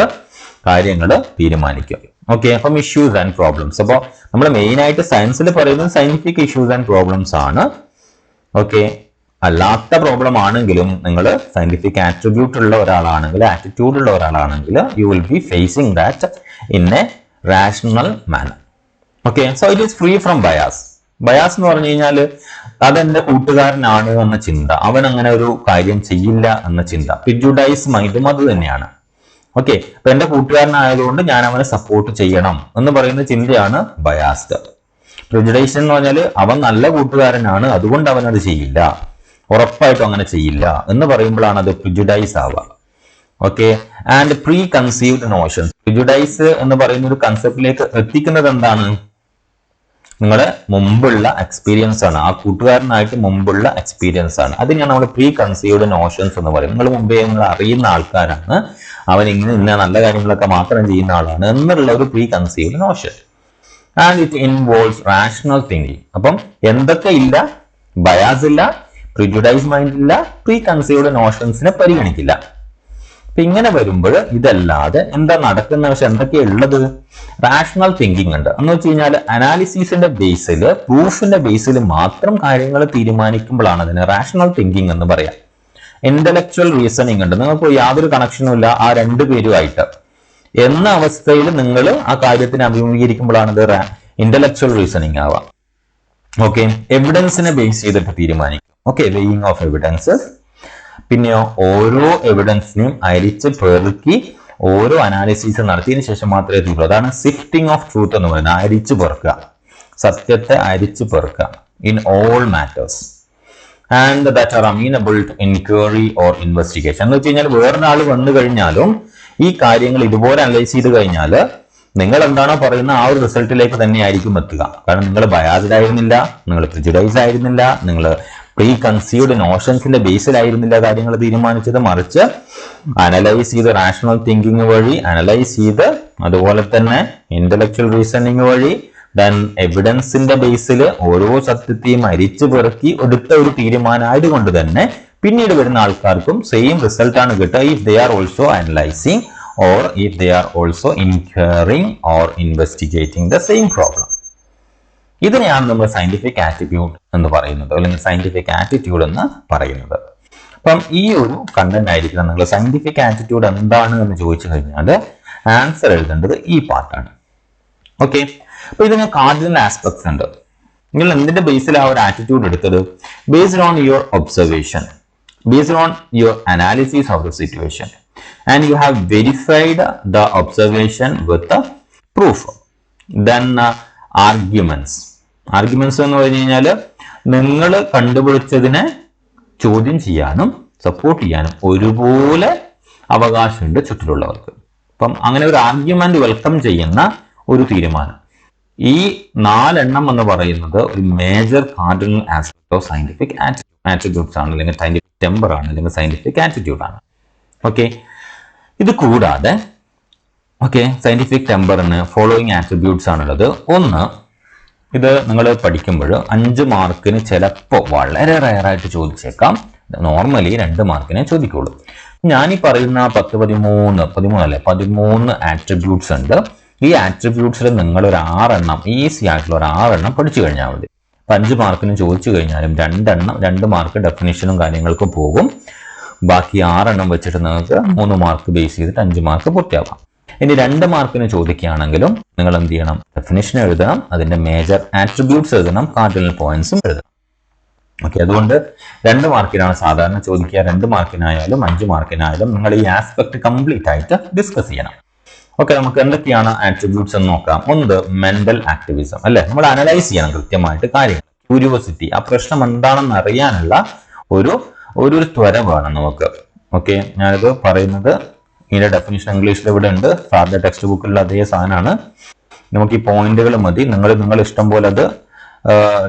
കാര്യങ്ങൾ തീരുമാനിക്കും. ഓക്കെ, അപ്പം ഇഷ്യൂസ് ആൻഡ് പ്രോബ്ലംസ്. അപ്പോൾ നമ്മൾ മെയിൻ ആയിട്ട് സയൻസിൽ പറയുന്നത് സയന്റിഫിക് ഇഷ്യൂസ് ആൻഡ് പ്രോബ്ലംസ് ആണ്. ഓക്കെ, അല്ലാത്ത പ്രോബ്ലം ആണെങ്കിലും നിങ്ങൾ സയന്റിഫിക് ആട്രിബ്യൂട്ട് ഉള്ള ഒരാളാണെങ്കിൽ, ആറ്റിറ്റ്യൂഡ് ഉള്ള ഒരാളാണെങ്കിൽ you will be facing that in a rational manner. Okay, so it is free from bias. Bias എന്ന് പറഞ്ഞു കഴിഞ്ഞാൽ അതെന്റെ കൂട്ടുകാരനാണ് എന്ന ചിന്ത, അവൻ അങ്ങനെ ഒരു കാര്യം ചെയ്യില്ല എന്ന ചിന്ത. പ്രിജുഡൈസ് മൈൻഡും അത് തന്നെയാണ്. ഓക്കെ, അപ്പൊ എന്റെ കൂട്ടുകാരനായതുകൊണ്ട് ഞാൻ അവനെ സപ്പോർട്ട് ചെയ്യണം എന്ന് പറയുന്ന ചിന്തയാണ് ബയാസ്ഡ്. പ്രിജുഡൈസ് എന്ന് പറഞ്ഞാൽ അവൻ നല്ല കൂട്ടുകാരനാണ് അതുകൊണ്ട് അവൻ അത് ചെയ്യില്ല, ഉറപ്പായിട്ടും അങ്ങനെ ചെയ്യില്ല എന്ന് പറയുമ്പോഴാണ് അത് പ്രിജുഡൈസ് ആവുക. Okay, and pre conceived notions. Prejudice എന്ന് പറയുന്ന ഒരു കൺസെപ്റ്റിലേക്ക് എത്തിക്കുന്നത് എന്താണ്? നിങ്ങളുടെ മുമ്പുള്ള എക്സ്പീരിയൻസ് ആണ്, ആ കൂട്ടുകാരനായിട്ട് മുമ്പുള്ള എക്സ്പീരിയൻസ് ആണ്. അതിനാണ് നമ്മൾ പ്രീ കൺസീവ്ഡ് നോഷൻസ് എന്ന് പറയുന്നത്. നിങ്ങൾ മുമ്പേ നിങ്ങൾ അറിയുന്ന ആൾക്കാരാണ്, അവൻ ഇന്ന നല്ല കാര്യങ്ങളൊക്കെ മാത്രം ചെയ്യുന്ന ആളാണ് എന്നുള്ള ഒരു pre conceived Notion. And it involves rational thinking. അപ്പം എന്തൊക്കെ ഇല്ല? ബയാസ് ഇല്ല, പ്രിജുഡൈസ് മൈൻഡ് ഇല്ല, പ്രീ കൺസീവ്ഡ് നോഷൻസിനെ പരിഗണിക്കില്ല. അപ്പൊ ഇങ്ങനെ വരുമ്പോൾ ഇതല്ലാതെ എന്താ നടക്കുന്ന? പക്ഷെ എന്തൊക്കെയാ ഉള്ളത്? റാഷണൽ തിങ്കിങ് ഉണ്ട്. എന്ന് വെച്ച് കഴിഞ്ഞാൽ അനാലിസിസിന്റെ ബേസിൽ, പ്രൂഫിന്റെ ബേസിൽ മാത്രം കാര്യങ്ങൾ തീരുമാനിക്കുമ്പോഴാണ് അതിന് റാഷണൽ തിങ്കിങ് എന്ന് പറയാം. ഇന്റലക്ച്വൽ റീസണിങ് ഉണ്ട്, നിങ്ങൾക്ക് യാതൊരു കണക്ഷനും ഇല്ല ആ രണ്ടുപേരുമായിട്ട് എന്ന അവസ്ഥയിൽ നിങ്ങൾ ആ കാര്യത്തിനെ അഭിമുഖീകരിക്കുമ്പോഴാണ് ഇത് ഇന്റലക്ച്വൽ റീസണിങ് ആവാം. ഓക്കെ, എവിഡൻസിനെ ബേസ് ചെയ്തിട്ട് തീരുമാനിക്കും. Okay, weighing of evidences. പിന്നെയോ ഓരോ എവിഡൻസിനെയും അരിച്ച് പെറുക്കി ഓരോ അനാലിസിസ് നടത്തിയതിനു ശേഷം മാത്രമേ തീരുള്ളൂ. അതാണ് സിഫ്റ്റിംഗ് ഓഫ് ട്രൂത്ത് എന്ന് പറയുന്നത്. അരിച്ചു പെറുക്കുക, സത്യത്തെ അരിച്ചു പെറുക്കുക in all matters and that are amenable to enquiry or investigation. എന്ന് വെച്ച് കഴിഞ്ഞാൽ വേറൊരാൾ വന്നു കഴിഞ്ഞാലും ഈ കാര്യങ്ങൾ ഇതുപോലെ അനലൈസ് ചെയ്ത് കഴിഞ്ഞാൽ നിങ്ങൾ എന്താണോ പറയുന്ന ആ ഒരു റിസൾട്ടിലേക്ക് തന്നെയായിരിക്കും എത്തുക. കാരണം നിങ്ങൾ ബയാസ്ഡ് ആയിരുന്നില്ല, നിങ്ങൾ പ്രിജുഡൈസ് ആയിരുന്നില്ല, നിങ്ങൾ പ്രീ കൺസീവ്ഡ് നോഷൻസിന്റെ ബേസിലായിരുന്നില്ല കാര്യങ്ങൾ തീരുമാനിച്ചത്, മറിച്ച് അനലൈസ് ചെയ്ത് റാഷണൽ തിങ്കിങ് വഴി അനലൈസ് ചെയ്ത് അതുപോലെ തന്നെ ഇന്റലക്ച്വൽ റീസണിങ് വഴി ദെൻ എവിഡൻസിന്റെ ബേസിൽ ഓരോ സത്യത്തെയും അരിച്ചു പെറുക്കി എടുത്ത ഒരു തീരുമാനമായതുകൊണ്ട് തന്നെ പിന്നീട് വരുന്ന ആൾക്കാർക്കും സെയിം റിസൾട്ട് ആണ് കിട്ടുക if they are also analysing or if they are also inquiring or investigating the same problem. ഇതിനെയാണ് നമ്മൾ സയന്റിഫിക് ആറ്റിറ്റ്യൂഡ് എന്ന് പറയുന്നത്, അല്ലെങ്കിൽ സയന്റിഫിക് ആറ്റിറ്റ്യൂഡ് എന്ന് പറയുന്നത്. അപ്പം ഈ ഒരു കണ്ടന്റ് ആയിരിക്കണം നിങ്ങൾ സയന്റിഫിക് ആറ്റിറ്റ്യൂഡ് എന്താണ് എന്ന് ചോദിച്ചു കഴിഞ്ഞാൽ ആൻസർ എഴുതേണ്ടത് ഈ പാർട്ടാണ്. ഓക്കെ, അപ്പൊ ഇതിന് കാർഡിനൽ ആസ്പെക്ട്സ് ഉണ്ട്. നിങ്ങൾ എന്തിന്റെ ബേസിൽ ആ ഒരു ആറ്റിറ്റ്യൂഡ് എടുത്തത്? Based on your observation, based on your analysis of the situation, and you have verified the observation with the proof. Then arguments എന്ന് പറഞ്ഞു കഴിഞ്ഞാൽ നിങ്ങൾ കണ്ടുപിടിച്ചതിനെ ചോദ്യം ചെയ്യാനും സപ്പോർട്ട് ചെയ്യാനും ഒരുപോലെ അവകാശമുണ്ട് ചുറ്റിലുള്ളവർക്ക്. അപ്പം അങ്ങനെ ഒരു ആർഗ്യുമെന്റ് വെൽക്കം ചെയ്യുന്ന ഒരു തീരുമാനം. ഈ 4 എണ്ണം എന്ന് പറയുന്നത് ഒരു major cardinal aspect of scientific attitudes ആണ്, അല്ലെങ്കിൽ സയന്റിഫിക് ടെമ്പർ ആണ്, അല്ലെങ്കിൽ സയന്റിഫിക് ആറ്റിറ്റ്യൂഡ് ആണ്. ഓക്കെ, ഇത് കൂടാതെ സയന്റിഫിക് ടെമ്പറിന് ഫോളോയിങ് ആട്രിബ്യൂട്ട്സ് ആണുള്ളത്. ഒന്ന്, ഇത് നിങ്ങൾ പഠിക്കുമ്പോൾ 5 മാർക്കിന് ചിലപ്പോൾ വളരെ റയറായിട്ട് ചോദിച്ചേക്കാം, നോർമലി 2 മാർക്കിനെ ചോദിക്കുള്ളൂ. ഞാൻ ഈ പറയുന്ന 13 ആട്രിബ്യൂട്ട്സ് ഉണ്ട്. ഈ ആട്രിബ്യൂട്ട്സിൽ നിങ്ങൾ ഒരു 6 എണ്ണം ഈസി ആയിട്ടുള്ള ഒരു 6 എണ്ണം പഠിച്ചു കഴിഞ്ഞാൽ മതി. 5 മാർക്കിന് ചോദിച്ചു കഴിഞ്ഞാലും 2 മാർക്ക് ഡെഫിനിഷനും കാര്യങ്ങൾക്കും പോകും. ബാക്കി 6 എണ്ണം വെച്ചിട്ട് നിങ്ങൾക്ക് 3 മാർക്ക് ബേസ് ചെയ്തിട്ട് 5 മാർക്ക് പൂർത്തിയാക്കാം. ഇനി 2 മാർക്കിന് ചോദിക്കുകയാണെങ്കിലും നിങ്ങൾ എന്ത് ചെയ്യണം? ഡെഫിനിഷൻ എഴുതണം, അതിന്റെ മേജർ ആട്രിബ്യൂട്ട്സ് എഴുതണം, കാർഡിനൽ പോയിന്റ്സും എഴുതണം. ഓക്കെ, അതുകൊണ്ട് 2 മാർക്കിനാണ് സാധാരണ ചോദിക്കുക. 2 മാർക്കിനായാലും 5 മാർക്കിനായാലും നിങ്ങൾ ഈ ആസ്പെക്ട് കംപ്ലീറ്റ് ആയിട്ട് ഡിസ്കസ് ചെയ്യണം. ഓക്കെ, നമുക്ക് എന്തൊക്കെയാണ് ആട്രിബ്യൂട്ട്സ് എന്ന് നോക്കാം. ഒന്ന്, മെന്റൽ ആക്ടിവിസം, അല്ലെ? നമ്മൾ അനലൈസ് ചെയ്യണം കൃത്യമായിട്ട് കാര്യങ്ങൾ. ക്യൂരിയോസിറ്റി, ആ പ്രശ്നം എന്താണെന്ന് അറിയാനുള്ള ഒരു ത്വര വേണം നമുക്ക്. ഓക്കെ, ഞാനിത് പറയുന്നത് ഇതിന്റെ ഡെഫിനിഷൻ ഇംഗ്ലീഷിൽ ഇവിടെ ഉണ്ട്, സാറിന്റെ ടെക്സ്റ്റ് ബുക്കിലുള്ള അതേ സാധനമാണ്. നമുക്ക് ഈ പോയിന്റുകൾ മതി, നിങ്ങൾ ഇഷ്ടം പോലെ അത്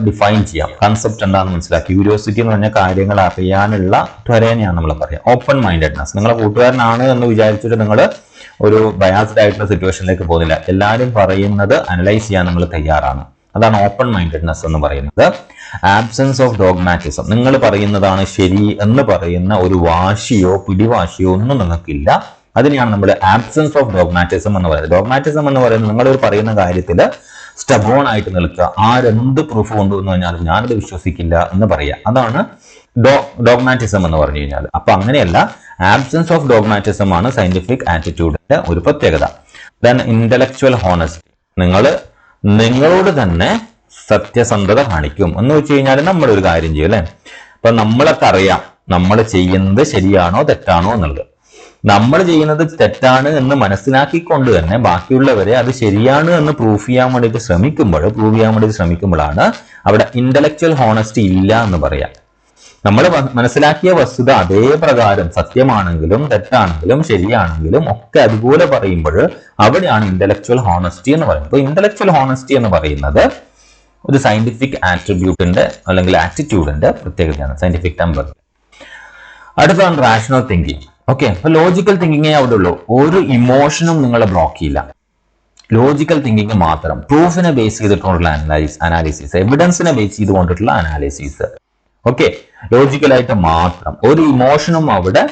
ഡിഫൈൻ ചെയ്യാം. കൺസെപ്റ്റ് എന്താണെന്ന് മനസ്സിലാക്കി. ക്യൂരിയോസിറ്റി എന്ന് പറഞ്ഞ കാര്യങ്ങൾ അറിയാനുള്ള ത്വരേനെയാണ് നമ്മൾ പറയുക. ഓപ്പൺ മൈൻഡഡ്നെസ്, നിങ്ങളെ കൂട്ടുകാരനാണ് എന്ന് വിചാരിച്ചിട്ട് നിങ്ങൾ ഒരു ബയാസ്ഡ് ആയിട്ടുള്ള സിറ്റുവേഷനിലേക്ക് പോകുന്നില്ല. എല്ലാവരും പറയുന്നത് അനലൈസ് ചെയ്യാൻ നിങ്ങൾ തയ്യാറാണ്. അതാണ് ഓപ്പൺ മൈൻഡഡ്നെസ് എന്ന് പറയുന്നത്. ആബ്സെൻസ് ഓഫ് ഡോഗ്മാറ്റിസം, നിങ്ങൾ പറയുന്നതാണ് ശരി എന്ന് പറയുന്ന ഒരു വാശിയോ പിടിവാശിയോ ഒന്നും നിങ്ങൾക്കില്ല. അതിനെയാണ് നമ്മൾ ആബ്സെൻസ് ഓഫ് ഡോഗ്മാറ്റിസം എന്ന് പറയുന്നത്. ഡോഗ്മാറ്റിസം എന്ന് പറയുന്നത് നിങ്ങളൊരു പറയുന്ന കാര്യത്തിൽ സ്റ്റബോൺ ആയിട്ട് നിൽക്കുക, ആരെന്ത് പ്രൂഫ് കൊണ്ടുവന്നു കഴിഞ്ഞാലും ഞാനത് വിശ്വസിക്കില്ല എന്ന് പറയുക. അതാണ് ഡോഗ്മാറ്റിസം എന്ന് പറഞ്ഞു കഴിഞ്ഞാൽ. അപ്പൊ അങ്ങനെയല്ല, ആബ്സെൻസ് ഓഫ് ഡോഗ്മാറ്റിസം ആണ് സയന്റിഫിക് ആറ്റിറ്റ്യൂഡിന്റെ ഒരു പ്രത്യേകത. ദെൻ ഇന്റലക്ച്വൽ ഹോണസ്റ്റി, നിങ്ങളോട് തന്നെ സത്യസന്ധത കാണിക്കും. എന്ന് വെച്ച് കഴിഞ്ഞാൽ നമ്മളൊരു കാര്യം ചെയ്യും, അല്ലെ? അപ്പൊ നമ്മളൊക്കെ അറിയാം നമ്മൾ ചെയ്യുന്നത് ശരിയാണോ തെറ്റാണോ എന്നുള്ളത്. നമ്മൾ ചെയ്യുന്നത് തെറ്റാണ് എന്ന് മനസ്സിലാക്കിക്കൊണ്ട് തന്നെ ബാക്കിയുള്ളവരെ അത് ശരിയാണ് എന്ന് പ്രൂവ് ചെയ്യാൻ വേണ്ടിയിട്ട് ശ്രമിക്കുമ്പോഴാണ് അവിടെ ഇന്റലക്ച്വൽ ഹോണസ്റ്റി ഇല്ല എന്ന് പറയാം. നമ്മൾ മനസ്സിലാക്കിയ വസ്തുത അതേ പ്രകാരം സത്യമാണെങ്കിലും തെറ്റാണെങ്കിലും ശരിയാണെങ്കിലും ഒക്കെ അതുപോലെ പറയുമ്പോൾ അവിടെയാണ് ഇന്റലക്ച്വൽ ഹോണസ്റ്റി എന്ന് പറയുന്നത്. അപ്പൊ ഇന്റലക്ച്വൽ ഹോണസ്റ്റി എന്ന് പറയുന്നത് ഒരു സയന്റിഫിക് ആട്രിബ്യൂട്ടിന്റെ അല്ലെങ്കിൽ ആറ്റിറ്റ്യൂഡിന്റെ പ്രത്യേകതയാണ്, സയന്റിഫിക് ടെമ്പർ. അടുത്താണ് റാഷണൽ തിങ്കിങ്. ഓക്കെ, അപ്പൊ ലോജിക്കൽ തിങ്കിങ്ങേ അവിടെ ഉള്ളൂ. ഒരു ഇമോഷനും നിങ്ങളെ ബ്ലോക്ക് ചെയ്യില്ല. ലോജിക്കൽ തിങ്കിങ് മാത്രം, പ്രൂഫിനെ ബേസ് ചെയ്തിട്ടുള്ള അനാലിസിസ്, എവിഡൻസിനെ ബേസ് ചെയ്തുകൊണ്ടിട്ടുള്ള അനാലിസിസ്. ഓക്കെ, ലോജിക്കലായിട്ട് മാത്രം, ഒരു ഇമോഷനും അവിടെ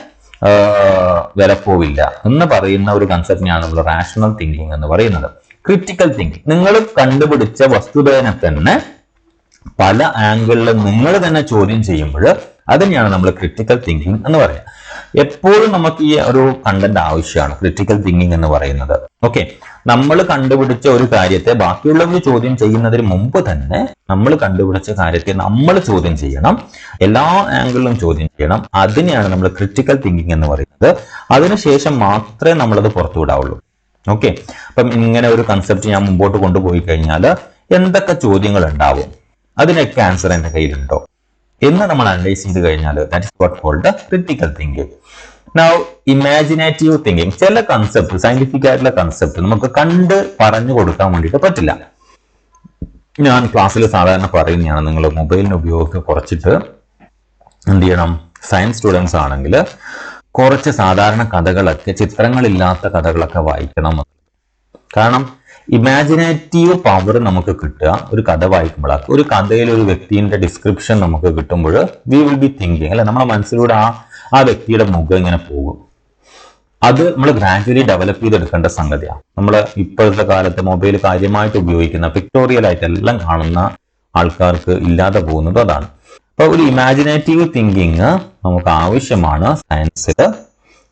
വിലപ്പോവില്ല എന്ന് പറയുന്ന ഒരു കൺസെപ്റ്റിനെയാണ് നമ്മൾ റാഷണൽ തിങ്കിങ് എന്ന് പറയുന്നത്. Critical thinking. നിങ്ങൾ കണ്ടുപിടിച്ച വസ്തുതയെ തന്നെ പല ആംഗിളിൽ നിങ്ങൾ തന്നെ ചോദ്യം ചെയ്യുമ്പോൾ അതിനെയാണ് നമ്മൾ ക്രിട്ടിക്കൽ തിങ്കിങ് എന്ന് പറയുക. എപ്പോഴും നമുക്ക് ഈ ഒരു കണ്ടന്റ് ആവശ്യമാണ് ക്രിട്ടിക്കൽ തിങ്കിങ് എന്ന് പറയുന്നത്. ഓക്കെ, നമ്മൾ കണ്ടുപിടിച്ച ഒരു കാര്യത്തെ ബാക്കിയുള്ളവർ ചോദ്യം ചെയ്യുന്നതിന് മുമ്പ് തന്നെ നമ്മൾ കണ്ടുപിടിച്ച കാര്യത്തെ നമ്മൾ ചോദ്യം ചെയ്യണം, എല്ലാ ആംഗിളിലും ചോദ്യം ചെയ്യണം. അതിനെയാണ് നമ്മൾ ക്രിട്ടിക്കൽ തിങ്കിങ് എന്ന് പറയുന്നത്. അതിനുശേഷം മാത്രമേ നമ്മളത് പുറത്തുവിടാവുള്ളൂ. ഓക്കെ, അപ്പം ഇങ്ങനെ ഒരു കൺസെപ്റ്റ് ഞാൻ മുമ്പോട്ട് കൊണ്ടുപോയി കഴിഞ്ഞാൽ എന്തൊക്കെ ചോദ്യങ്ങൾ ഉണ്ടാവും, അതിനൊക്കെ ആൻസർ എന്റെ കയ്യിലുണ്ടോ എന്ന് നമ്മൾ അനലൈസ് ചെയ്ത് കഴിഞ്ഞാൽ that is what called critical thinking. Now imaginative thinking. ചില കൺസെപ്റ്റ്, സയന്റിഫിക് ആയിട്ടുള്ള കൺസെപ്റ്റ് നമുക്ക് കണ്ട് പറഞ്ഞു കൊടുക്കാൻ വേണ്ടിയിട്ട് പറ്റില്ല. ഞാൻ ക്ലാസ്സിൽ സാധാരണ പറയുന്നതാണ്, നിങ്ങൾ മൊബൈലിന് ഉപയോഗമൊക്കെ കുറച്ചിട്ട് എന്ത് ചെയ്യണം, സയൻസ് സ്റ്റുഡൻസ് ആണെങ്കിൽ കുറച്ച് സാധാരണ കഥകളൊക്കെ, ചിത്രങ്ങളില്ലാത്ത കഥകളൊക്കെ വായിക്കണം. കാരണം ഇമാജിനേറ്റീവ് പവർ നമുക്ക് കിട്ടുക ഒരു കഥ വായിക്കുമ്പോഴാണ്. ഒരു കഥയിൽ ഒരു വ്യക്തിന്റെ ഡിസ്ക്രിപ്ഷൻ നമുക്ക് കിട്ടുമ്പോൾ വി വിൽ ബി തിങ്കിങ്, അല്ലെ, നമ്മുടെ മനസ്സിലൂടെ ആ വ്യക്തിയുടെ മുഖം ഇങ്ങനെ പോകും. അത് നമ്മൾ ഗ്രാജുവലി ഡെവലപ്പ് ചെയ്തെടുക്കേണ്ട സംഗതിയാണ്. നമ്മൾ ഇപ്പോഴത്തെ കാലത്ത് മൊബൈൽ കാര്യമായിട്ട് ഉപയോഗിക്കുന്ന, പിക്ടോറിയൽ ആയിട്ട് എല്ലാം കാണുന്ന ആൾക്കാർക്ക് ഇല്ലാതെ പോകുന്നത് അതാണ്. അപ്പൊ ഒരു ഇമാജിനേറ്റീവ് തിങ്കിങ് നമുക്ക് ആവശ്യമാണ് സയൻസിൽ.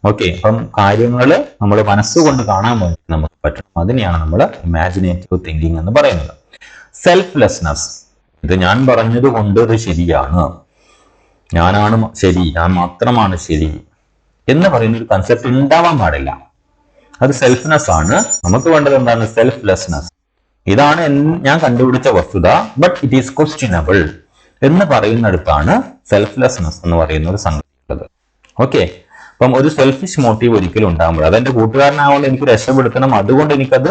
ഓക്കെ, അപ്പം കാര്യങ്ങൾ നമ്മൾ മനസ്സുകൊണ്ട് കാണാൻ വേണ്ടി നമുക്ക് പറ്റണം. അതിനെയാണ് നമ്മൾ ഇമാജിനേറ്റീവ് തിങ്കിങ് എന്ന് പറയുന്നത്. സെൽഫ്ലെസ്നെസ്. ഇത് ഞാൻ പറഞ്ഞത് കൊണ്ട് ഇത് ശരിയാണ്, ഞാനാണ് ശരി, ഞാൻ മാത്രമാണ് ശരി എന്ന് പറയുന്ന ഒരു കൺസെപ്റ്റ് ഉണ്ടാവാൻ പാടില്ല. അത് സെൽഫ്നെസ് ആണ്. നമുക്ക് വേണ്ടത് എന്താണ്? സെൽഫ്ലെസ്നെസ്. ഇതാണ് ഞാൻ കണ്ടുപിടിച്ച വസ്തുത, ബട്ട് ഇറ്റ് ഈസ് ക്വസ്റ്റ്യനബിൾ എന്ന് പറയുന്നിടത്താണ് സെൽഫ്ലെസ്നെസ് എന്ന് പറയുന്ന ഒരു സംഗതി ഉള്ളത്. ഓക്കെ, അപ്പം ഒരു സെൽഫിഷ് മോട്ടീവ് ഒരിക്കലും ഉണ്ടാകുമ്പോൾ, അതെന്റെ കൂട്ടുകാരനാവുകൊണ്ട് എനിക്ക് രക്ഷപ്പെടുത്തണം, അതുകൊണ്ട് എനിക്കത്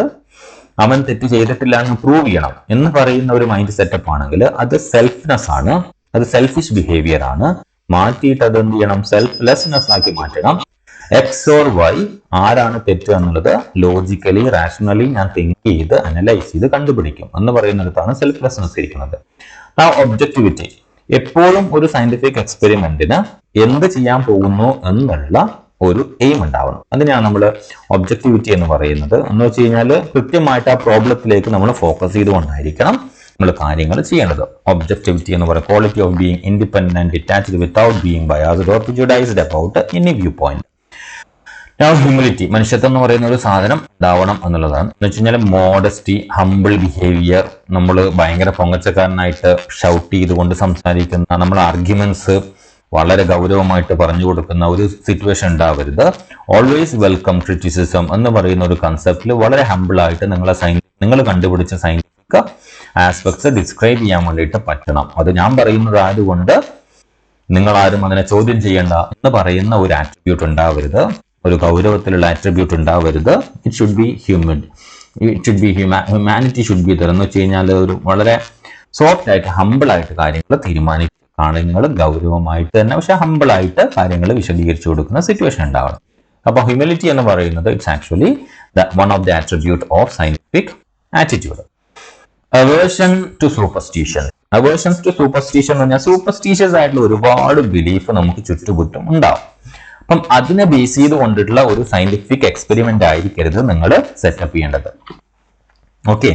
അവൻ തെറ്റ് ചെയ്തിട്ടില്ല എന്ന് പ്രൂവ് ചെയ്യണം എന്ന് പറയുന്ന ഒരു മൈൻഡ് സെറ്റപ്പ് ആണെങ്കിൽ അത് സെൽഫ്നെസ് ആണ്, അത് സെൽഫിഷ് ബിഹേവിയർ ആണ്. മാറ്റിയിട്ട് അത് എന്ത് ചെയ്യണം? സെൽഫ്ലെസ്നെസ് ആക്കി മാറ്റണം. എക്സ് ഓർ വൈ ആരാണ് തെറ്റ് എന്നുള്ളത് ലോജിക്കലി, റാഷണലി ഞാൻ തിങ്ക് ചെയ്ത് അനലൈസ് ചെയ്ത് കണ്ടുപിടിക്കും എന്ന് പറയുന്നിടത്താണ് സെൽഫ്ലെസ്നെസ് ഇരിക്കുന്നത്. ആ ഒബ്ജക്ടിവിറ്റി. എപ്പോഴും ഒരു സയന്റിഫിക് എക്സ്പെരിമെന്റിന് എന്ത് ചെയ്യാൻ പോകുന്നു എന്നുള്ള ഒരു എയിം ഉണ്ടാവണം. അതിനെയാണ് നമ്മൾ ഒബ്ജക്ടിവിറ്റി എന്ന് പറയുന്നത്. എന്ന് വെച്ച് കഴിഞ്ഞാൽ കൃത്യമായിട്ട് ആ പ്രോബ്ലത്തിലേക്ക് നമ്മൾ ഫോക്കസ് ചെയ്തുകൊണ്ടായിരിക്കണം നമ്മൾ കാര്യങ്ങൾ ചെയ്യേണ്ടത്. ഒബ്ജക്ടിവിറ്റി എന്ന് പറയുന്നത് quality of being independent and detached without being biased or prejudiced about any view point. Humility. മനുഷ്യത്വം എന്ന് പറയുന്ന ഒരു സാധനം ഉണ്ടാവണം എന്നുള്ളതാണ്. എന്ന് വെച്ച് കഴിഞ്ഞാൽ മോഡസ്റ്റി, ഹംബിൾ ബിഹേവിയർ. നമ്മൾ ഭയങ്കര പൊങ്ങച്ചക്കാരനായിട്ട് ഷൗട്ട് ചെയ്തുകൊണ്ട് സംസാരിക്കുന്ന, നമ്മൾ ആർഗ്യുമെന്റ്സ് വളരെ ഗൗരവമായിട്ട് പറഞ്ഞു കൊടുക്കുന്ന ഒരു സിറ്റുവേഷൻ ഉണ്ടാവരുത്. ഓൾവേസ് വെൽക്കം ക്രിറ്റിസിസം എന്ന് പറയുന്ന ഒരു കൺസെപ്റ്റിൽ വളരെ ഹംബിൾ ആയിട്ട് നിങ്ങൾ കണ്ടുപിടിച്ച സയന്റിഫിക് ആസ്പെക്ട്സ് ഡിസ്ക്രൈബ് ചെയ്യാൻ വേണ്ടിയിട്ട് പറ്റണം. അത് ഞാൻ പറയുന്നതായതുകൊണ്ട് നിങ്ങൾ ആരും അതിനെ ചോദ്യം ചെയ്യേണ്ട എന്ന് പറയുന്ന ഒരു ആട്രിബ്യൂട്ട് ഉണ്ടാവരുത്, ഒരു ഗൗരവത്തിലുള്ള ആട്രിബ്യൂട്ട് ഉണ്ടാവരുത്. It should be humanity should be എന്ന് വെച്ച് കഴിഞ്ഞാൽ ഒരു വളരെ സോഫ്റ്റ് ആയിട്ട്, ഹംബിൾ ആയിട്ട് കാര്യങ്ങൾ തീരുമാനിക്കുക. കാര്യങ്ങൾ ഗൗരവമായിട്ട് തന്നെ, പക്ഷെ ഹംബിൾ ആയിട്ട് കാര്യങ്ങൾ വിശദീകരിച്ചു കൊടുക്കുന്ന സിറ്റുവേഷൻ ഉണ്ടാവണം. അപ്പൊ ഹ്യൂമിലിറ്റി എന്ന് പറയുന്നത് it's actually one of the attribute of scientific attitude. Aversion to superstition. Aversion to superstition എന്ന് പറഞ്ഞാൽ സൂപ്പർസ്റ്റിഷ്യസ് ആയിട്ടുള്ള ഒരുപാട് ബിലീഫ് നമുക്ക് ചുറ്റുപറ്റും ഉണ്ടാവും. അപ്പം അതിനെ ബേസ് ചെയ്ത് കൊണ്ടിട്ടുള്ള ഒരു സയന്റിഫിക് എക്സ്പെരിമെന്റ് ആയിരിക്കരുത് നിങ്ങൾ സെറ്റപ്പ് ചെയ്യേണ്ടത്. ഓക്കെ,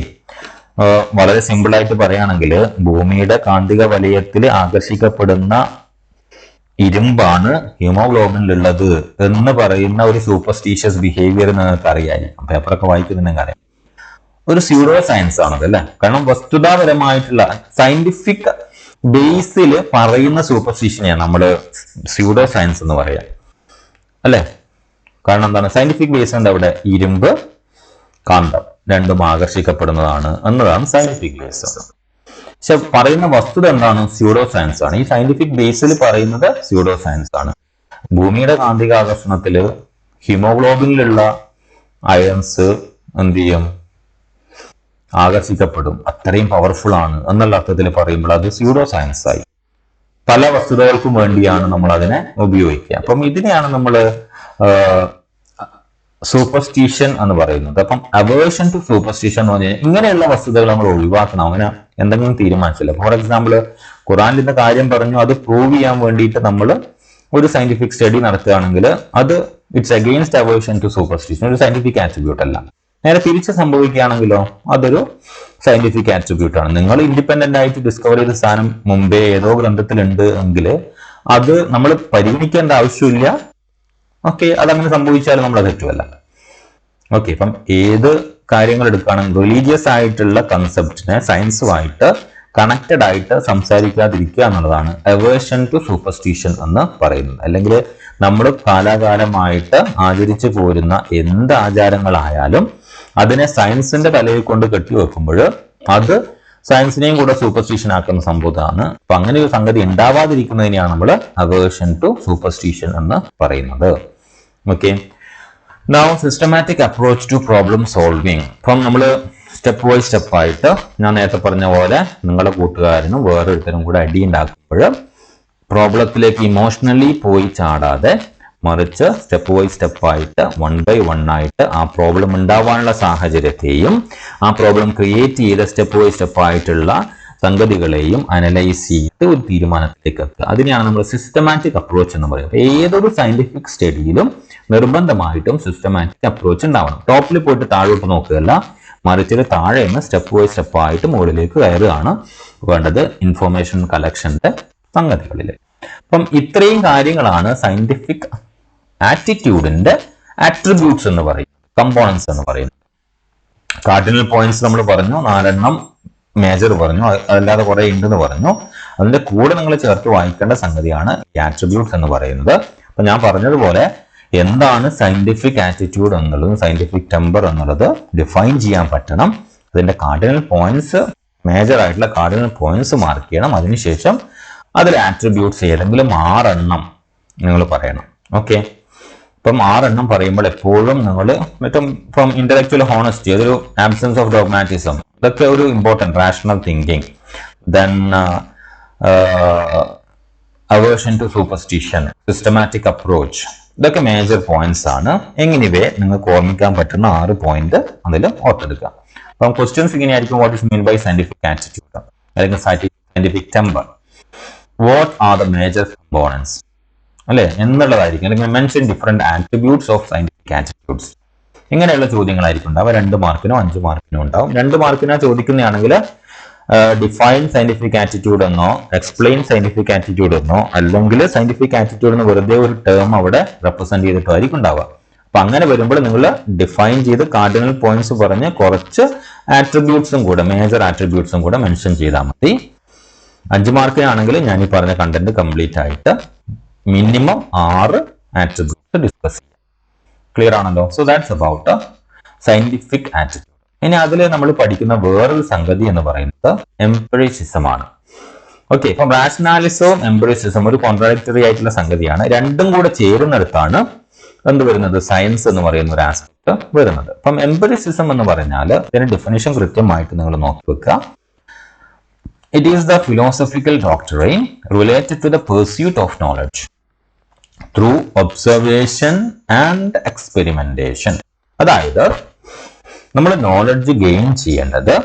വളരെ സിമ്പിൾ ആയിട്ട് പറയുകയാണെങ്കിൽ ഭൂമിയുടെ കാന്തിക വലയത്തിൽ ആകർഷിക്കപ്പെടുന്ന ഇരുമ്പാണ് ഹീമോഗ്ലോബിനിലുള്ളത് എന്ന് പറയുന്ന ഒരു സൂപ്പർസ്റ്റീഷ്യസ് ബിഹേവിയർ നിങ്ങൾക്ക് അറിയാം. പേപ്പറൊക്കെ വായിക്കുന്നതിന് അറിയാം. ഒരു സ്യൂഡോ സയൻസ് ആണത്, അല്ലെ? കാരണം വസ്തുതാപരമായിട്ടുള്ള സയന്റിഫിക് ബേസിൽ പറയുന്ന സൂപ്പർസ്റ്റിഷനെയാണ് നമ്മൾ സ്യൂഡോ സയൻസ് എന്ന് പറയാം, അല്ലെ? കാരണം എന്താണ്? സയന്റിഫിക് ബേസ് ഉണ്ട് അവിടെ. ഇരുമ്പ്, കാന്തം രണ്ടും ആകർഷിക്കപ്പെടുന്നതാണ് എന്നതാണ് സയന്റിഫിക് ബേസ്. പക്ഷെ പറയുന്ന വസ്തുത എന്താണ്? സ്യൂഡോ സയൻസ് ആണ്. ഈ സയന്റിഫിക് ബേസിൽ പറയുന്നത് സ്യൂഡോ സയൻസ് ആണ്. ഭൂമിയുടെ കാന്തിക ആകർഷണത്തില് ഹീമോഗ്ലോബിനിലുള്ള അയൺസ് എന്ത് ചെയ്യും? ആകർഷിക്കപ്പെടും. അത്രയും പവർഫുൾ ആണ് എന്നുള്ള അർത്ഥത്തിൽ പറയുമ്പോൾ അത് സ്യൂഡോ സയൻസ് ആയി. പല വസ്തുതകൾക്കും വേണ്ടിയാണ് നമ്മൾ അതിനെ ഉപയോഗിക്കുക. അപ്പം ഇതിനെയാണ് നമ്മൾ സൂപ്പർസ്റ്റിഷൻ എന്ന് പറയുന്നത്. അപ്പം അവേർഷൻ ടു സൂപ്പർസ്റ്റിഷൻ എന്ന് പറഞ്ഞാൽ ഇങ്ങനെയുള്ള വസ്തുതകൾ നമ്മൾ ഒഴിവാക്കണം. അങ്ങനെ എന്തെങ്കിലും തീരുമാനിച്ചില്ല. ഫോർ എക്സാമ്പിൾ ഖുറാനിന്റെ കാര്യം പറഞ്ഞു, അത് പ്രൂവ് ചെയ്യാൻ വേണ്ടിയിട്ട് നമ്മൾ ഒരു സയന്റിഫിക് സ്റ്റഡി നടത്തുകയാണെങ്കിൽ അത് it's against aversion to superstition. ഒരു സയന്റിഫിക് ആട്രിബ്യൂട്ട് അല്ല. നേരെ തിരിച്ച് സംഭവിക്കുകയാണെങ്കിലോ അതൊരു സയന്റിഫിക് ആട്രിബ്യൂട്ട് ആണ്. നിങ്ങൾ ഇൻഡിപെൻഡന്റ് ആയിട്ട് ഡിസ്കവർ ചെയ്ത സാധനം മുമ്പേ ഏതോ ഗ്രന്ഥത്തിലുണ്ട് എങ്കിൽ അത് നമ്മൾ പരിഗണിക്കേണ്ട ആവശ്യമില്ല. ഓക്കെ, അതങ്ങനെ സംഭവിച്ചാലും നമ്മൾ തെറ്റുമല്ല. ഓക്കെ, ഇപ്പം ഏത് കാര്യങ്ങൾ എടുക്കുകയാണെങ്കിൽ റിലീജിയസ് ആയിട്ടുള്ള കൺസെപ്റ്റിനെ സയൻസുമായിട്ട് കണക്റ്റഡ് ആയിട്ട് സംസാരിക്കാതിരിക്കുക എന്നുള്ളതാണ് അവേർഷൻ ടു സൂപ്പർസ്റ്റിഷൻ എന്ന് പറയുന്നത്. അല്ലെങ്കിൽ നമ്മൾ കാലാകാലമായിട്ട് ആചരിച്ചു പോരുന്ന എന്ത് ആചാരങ്ങളായാലും അതിനെ സയൻസിന്റെ തലയിൽ കൊണ്ട് കെട്ടിവെക്കുമ്പോൾ അത് സയൻസിനെയും കൂടെ സൂപ്പർസ്റ്റിഷൻ ആക്കുന്ന സംഭവമാണ്. അപ്പൊ അങ്ങനെ ഒരു സംഗതി ഉണ്ടാവാതിരിക്കുന്നതിനെയാണ് നമ്മൾ അവേർഷൻ ടു സൂപ്പർസ്റ്റിഷൻ എന്ന് പറയുന്നത്. Okay, now systematic approach to problem solving. ഇപ്പം നമ്മൾ സ്റ്റെപ്പ് ബൈ സ്റ്റെപ്പ് ആയിട്ട് ഞാൻ നേരത്തെ പറഞ്ഞ പോലെ നിങ്ങളുടെ കൂട്ടുകാരനും വേറൊരുത്തരും കൂടെ അടി ഉണ്ടാക്കുമ്പോൾ പ്രോബ്ലത്തിലേക്ക് ഇമോഷണലി പോയി ചാടാതെ മറിച്ച് സ്റ്റെപ്പ് ബൈ സ്റ്റെപ്പ് ആയിട്ട് 1 by 1 ആയിട്ട് ആ പ്രോബ്ലം ഉണ്ടാവാനുള്ള സാഹചര്യത്തെയും ആ പ്രോബ്ലം ക്രിയേറ്റ് ചെയ്ത സ്റ്റെപ്പ് ബൈ സ്റ്റെപ്പ് ആയിട്ടുള്ള സംഗതികളെയും അനലൈസ് ചെയ്ത് ഒരു തീരുമാനത്തിലേക്ക് എത്തുക. അതിനെയാണ് നമ്മൾ സിസ്റ്റമാറ്റിക് അപ്രോച്ച് എന്ന് പറയുന്നത്. ഏതൊരു സയന്റിഫിക് സ്റ്റഡിയിലും നിർബന്ധമായിട്ടും സിസ്റ്റമാറ്റിക് അപ്രോച്ച് ഉണ്ടാവണം. ടോപ്പിൽ പോയിട്ട് താഴോട്ട് നോക്കുകയല്ല, മറിച്ച് താഴെ നിന്ന് സ്റ്റെപ്പ് ബൈ സ്റ്റെപ്പ് ആയിട്ട് മുകളിലേക്ക് കയറുകയാണ് വേണ്ടത് ഇൻഫോർമേഷൻ കളക്ഷന്റെ സംഗതികളിൽ. അപ്പം ഇത്രയും കാര്യങ്ങളാണ് സയന്റിഫിക് ആറ്റിറ്റ്യൂഡിന്റെ ആട്രിബ്യൂട്ട്സ് എന്ന് പറയുന്നത്, കമ്പോണൻസ് എന്ന് പറയുന്നത്. കാർഡിനൽ പോയിന്റ്സ് നമ്മൾ പറഞ്ഞു, 4 മേജർ പറഞ്ഞു, അതല്ലാതെ കുറെ ഉണ്ടെന്ന് പറഞ്ഞു. അതിന്റെ കൂടെ നിങ്ങൾ ചേർത്ത് വായിക്കേണ്ട സംഗതിയാണ് ഈ ആട്രിബ്യൂട്ട്സ് എന്ന് പറയുന്നത്. അപ്പൊ ഞാൻ പറഞ്ഞതുപോലെ എന്താണ് സയന്റിഫിക് ആറ്റിറ്റ്യൂഡ് എന്നുള്ളത്, സയന്റിഫിക് ടെമ്പർ എന്നുള്ളത് ഡിഫൈൻ ചെയ്യാൻ പറ്റണം. അതിന്റെ കാർഡിനൽ പോയിന്റ്സ്, മേജർ ആയിട്ടുള്ള കാർഡിനൽ പോയിന്റ്സ് മാർക്ക് ചെയ്യണം. അതിനുശേഷം അതിൽ ആട്രിബ്യൂട്ട്സ് ഏതെങ്കിലും 6 നിങ്ങൾ പറയണം. ഓക്കെ, ഇപ്പം 6 പറയുമ്പോൾ എപ്പോഴും നിങ്ങൾ ഇപ്പം ഇന്റലക്ച്വൽ ഹോണസ്റ്റി, അതൊരു ആബ്സെൻസ് ഓഫ് ഡോഗ്മാറ്റിസം, ഇതൊക്കെ ഒരു important, rational thinking, then aversion to superstition, systematic approach, ഇതൊക്കെ മേജർ പോയിന്റ്സ് ആണ്. എങ്ങനെവേ നിങ്ങൾക്ക് ഓർമ്മിക്കാൻ പറ്റുന്ന 6 പോയിന്റ് അതിൽ ഓർത്തെടുക്കുക. അപ്പം ക്വസ്റ്റ്യൻസ് ഇങ്ങനെയായിരിക്കും: what is mean by scientific attitude, അല്ലെങ്കിൽ scientific temper, what are the major components അല്ലെ എന്നുള്ളതായിരിക്കും. അല്ലെങ്കിൽ mention different attributes of scientific attitudes, ഇങ്ങനെയുള്ള ചോദ്യങ്ങളായിരിക്കും ഉണ്ടാവുക. 2 മാർക്കിനോ 5 മാർക്കിനോ ഉണ്ടാവും. 2 മാർക്കിനോ ചോദിക്കുന്നതാണെങ്കിൽ ഡിഫൈൻ സയന്റിഫിക് ആറ്റിറ്റ്യൂഡ് എന്നോ എക്സ്പ്ലെയിൻ സയന്റിഫിക് ആറ്റിറ്റ്യൂഡ് എന്നോ അല്ലെങ്കിൽ സയന്റിഫിക് ആറ്റിറ്റ്യൂഡ് എന്ന് വെറുതെ ഒരു ടേം അവിടെ റെപ്രസെന്റ് ചെയ്തിട്ടായിരിക്കും ഉണ്ടാവുക. അപ്പൊ അങ്ങനെ വരുമ്പോൾ നിങ്ങൾ ഡിഫൈൻ ചെയ്ത് കാർഡിനൽ പോയിന്റ്സ് പറഞ്ഞ് കുറച്ച് ആട്രിബ്യൂട്ട്സും കൂടെ, മേജർ ആട്രിബ്യൂട്ട്സും കൂടെ മെൻഷൻ ചെയ്താൽ മതി. 5 മാർക്കിനാണെങ്കിൽ ഞാൻ ഈ പറഞ്ഞ കണ്ടന്റ് കംപ്ലീറ്റ് ആയിട്ട് മിനിമം 6 ആട്രിബ്യൂട്ട്സ് ഡിസ്കസ് ചെയ്യാം. ക്ലിയർ ആണല്ലോ? So that's about scientific attitude. ഇനി അതിൽ നമ്മൾ പഠിക്കുന്ന വേറൊരു സംഗതി എന്ന് പറയുന്നത് എംപിറിസിസം ആണ്. ഓക്കെ, അപ്പം റാഷണാലിസവും എംപിറിസിസം ഒരു കോൺട്രാഡിക്ടറി ആയിട്ടുള്ള സംഗതിയാണ്. രണ്ടും കൂടെ ചേരുന്നിടത്താണ് എന്ത് വരുന്നത്? സയൻസ് എന്ന് പറയുന്ന ഒരു ആസ്പെക്ട് വരുന്നത്. അപ്പം എംപിറിസിസം എന്ന് പറഞ്ഞാൽ ഇതിന്റെ ഡെഫിനിഷൻ കൃത്യമായിട്ട് നിങ്ങൾ നോക്കി വെക്കുക. It is the philosophical doctrine related to the pursuit of knowledge through observation and experimentation. അതായത് നമ്മൾ നോളജ് ഗെയിൻ ചെയ്യേണ്ടത്